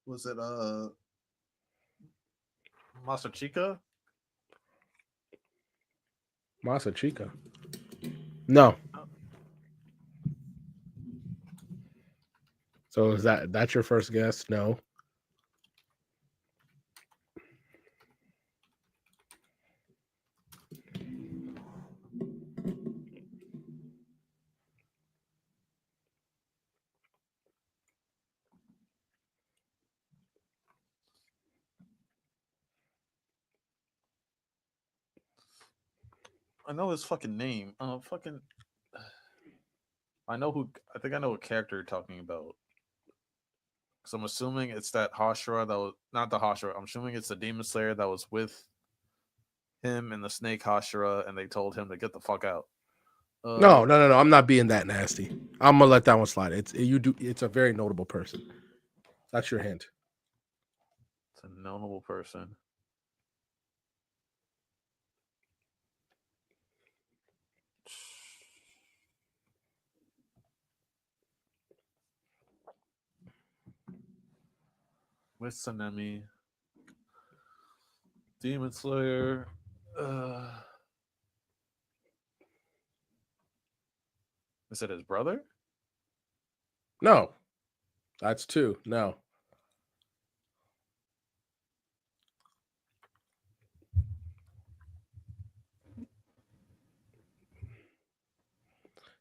Was it Masachika? Masachika. No. So is that's your first guess? No. I know his fucking name. Fucking. I know who. I think I know what character you're talking about. So I'm assuming it's that Hashira that was not the Hashira. I'm assuming it's the Demon Slayer that was with him and the Snake Hashira, and they told him to get the fuck out. No. I'm not being that nasty. I'm gonna let that one slide. It's a very notable person. That's your hint. It's a notable person. With Sanemi, Demon Slayer. Is it his brother? No, that's two. No.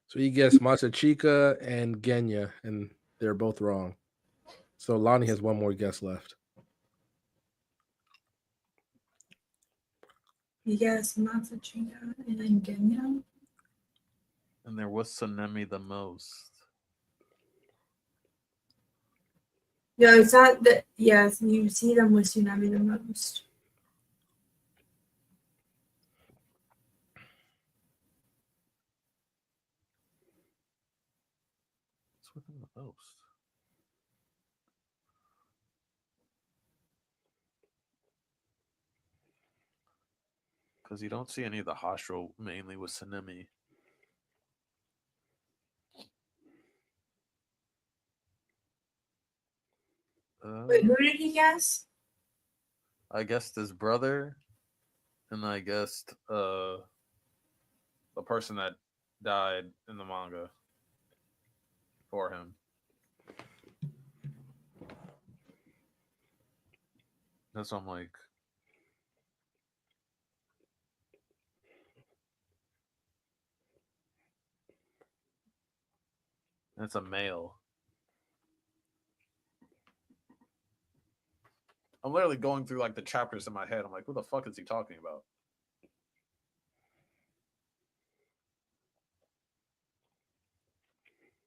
So you guess Masachika and Genya, and they're both wrong. So Lani has one more guess left. Yes, Matsuchika and then Genya. And there was Sanemi the most. No, it's not that. Yes, you see them with Tsunami the most. It's with him the most. Because you don't see any of the Hashira mainly with Sanemi. Wait, who did he guess? I guessed his brother, and I guessed the person that died in the manga for him. That's what I'm like. It's a male. I'm literally going through like the chapters in my head. I'm like, who the fuck is he talking about?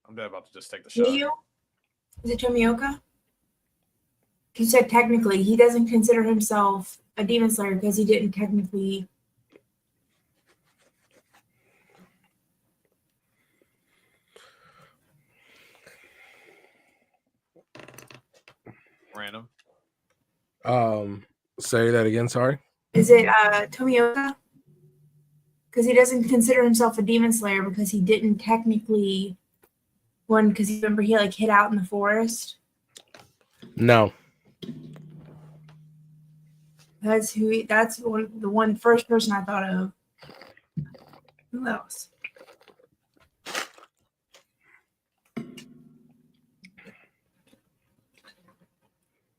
I'm dead about to just take the shot. Miyu? Is it Tomioka? He said technically he doesn't consider himself a demon slayer because he didn't technically. Random. Say that again. Sorry. Is it Tomioka? Because he doesn't consider himself a demon slayer because he didn't technically. One, because you remember he like hid out in the forest. No. That's who. That's the one first person I thought of. Who else?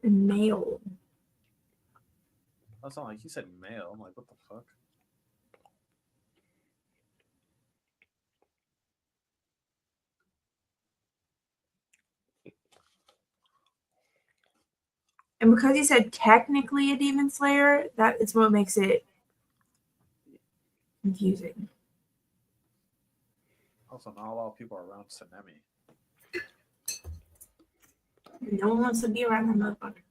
The male. That's not like he said male. I'm like, what the fuck? And because he said technically a demon slayer, that is what makes it confusing. Also, not a lot of people are around Sanemi. No one wants to be around that motherfucker.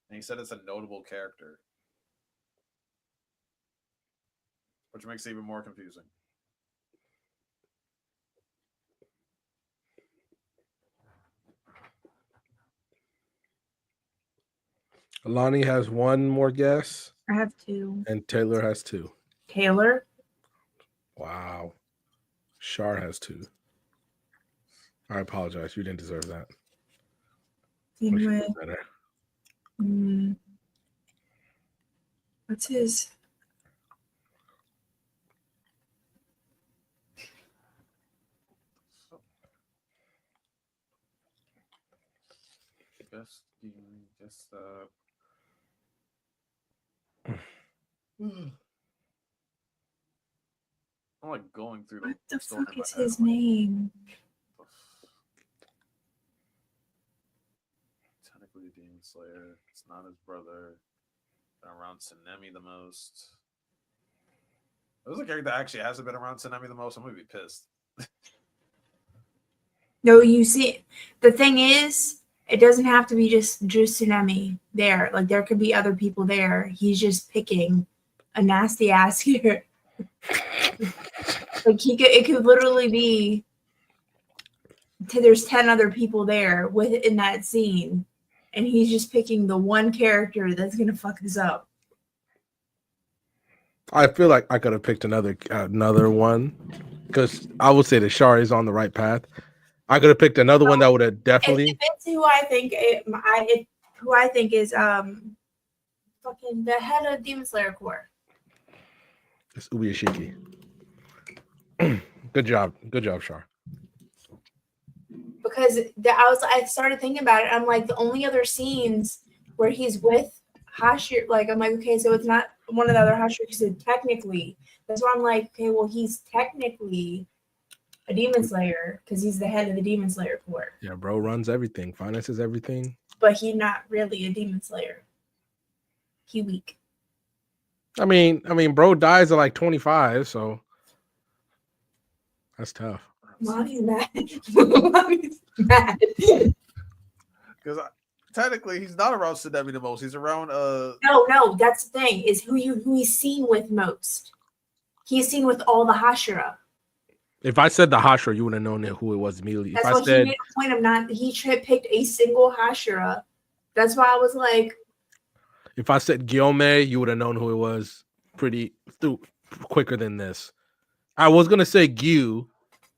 And he said it's a notable character, which makes it even more confusing. Lani has one more guess, I have two. and Taylor has two. Taylor. Wow. Char has two. I apologize. You didn't deserve that. Same Wish you with, did better. what's his? Guess I'm like going through What the story fuck in my is head, his I'm like, name? technically Demon Slayer. It's not his brother. Been around Tsunemi the most. If there's a character that actually hasn't been around Tsunemi the most, I'm gonna be pissed. No, you see, the thing is, it doesn't have to be just Tsunami there. Like there could be other people there. He's just picking a nasty ass here. Like it could literally be. There's 10 other people there within that scene, and he's just picking the one character that's gonna fuck this up. I feel like I could have picked another one because I would say that Char is on the right path. I could have picked another one that would have definitely. If it's who I think who I think is fucking the head of Demon Slayer Corps. It's Ubuyashiki. Good job, Char. Because I started thinking about it. I'm like, the only other scenes where he's with Hashira, like I'm like, okay, so it's not one of the other Hashira because technically, that's why I'm like, okay, well, he's technically a Demon Slayer because he's the head of the Demon Slayer Corps. Yeah, bro runs everything, finances everything. But he's not really a Demon Slayer. He weak. I mean, bro dies at like 25, so that's tough. Lani's mad. Lani's mad. Because technically he's not around Tsunemi the most. He's around No, that's the thing, is who he's seen with most. He's seen with all the Hashira. If I said the Hashira, you would have known who it was immediately. That's If why I said he made a point of not. He picked a single Hashira. That's why I was like, if I said Gyome, you would have known who it was quicker than this. I was gonna say Gyu,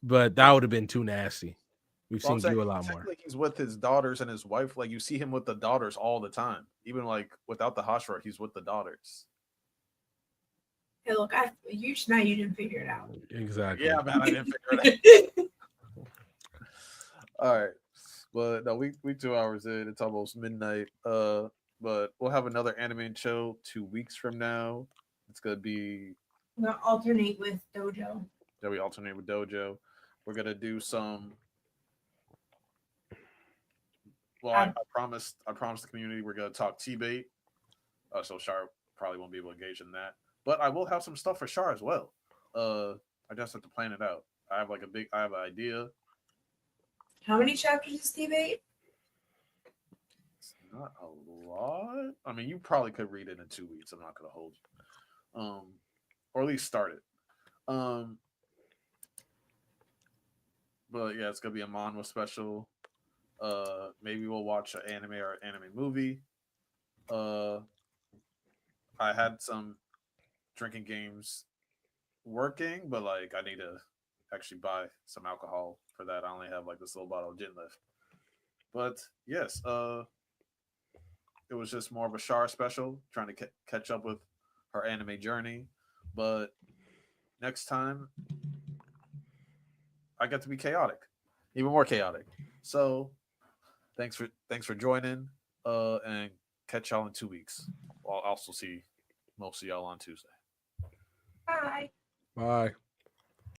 but that would have been too nasty. We've seen Gyu a lot more. Technically, he's with his daughters and his wife. Like you see him with the daughters all the time. Even like without the Hashira, he's with the daughters. hey, look, you didn't figure it out. Exactly. Yeah, man, I didn't figure it out. All right, but no, we 2 hours in. It's almost midnight. But we'll have another anime show 2 weeks from now. It's gonna be. I'm gonna alternate with Dojo. Yeah, we alternate with Dojo. We're gonna do some. Well, I promised the community we're gonna talk T-bait. So Char probably won't be able to engage in that, but I will have some stuff for Char as well. I just have to plan it out. I have an idea. How many chapters is T-bait? It's not a lot. I mean, you probably could read it in 2 weeks. I'm not gonna hold you, or at least start it. But yeah, it's gonna be a manhwa special. Maybe we'll watch an anime or an anime movie. I had some drinking games working, but like I need to actually buy some alcohol for that. I only have like this little bottle of gin left. But yes, it was just more of a Char special, trying to catch up with her anime journey. But next time, I get to be chaotic, even more chaotic. So thanks for joining, and catch y'all in 2 weeks. I'll also see most of y'all on Tuesday. Bye. Bye.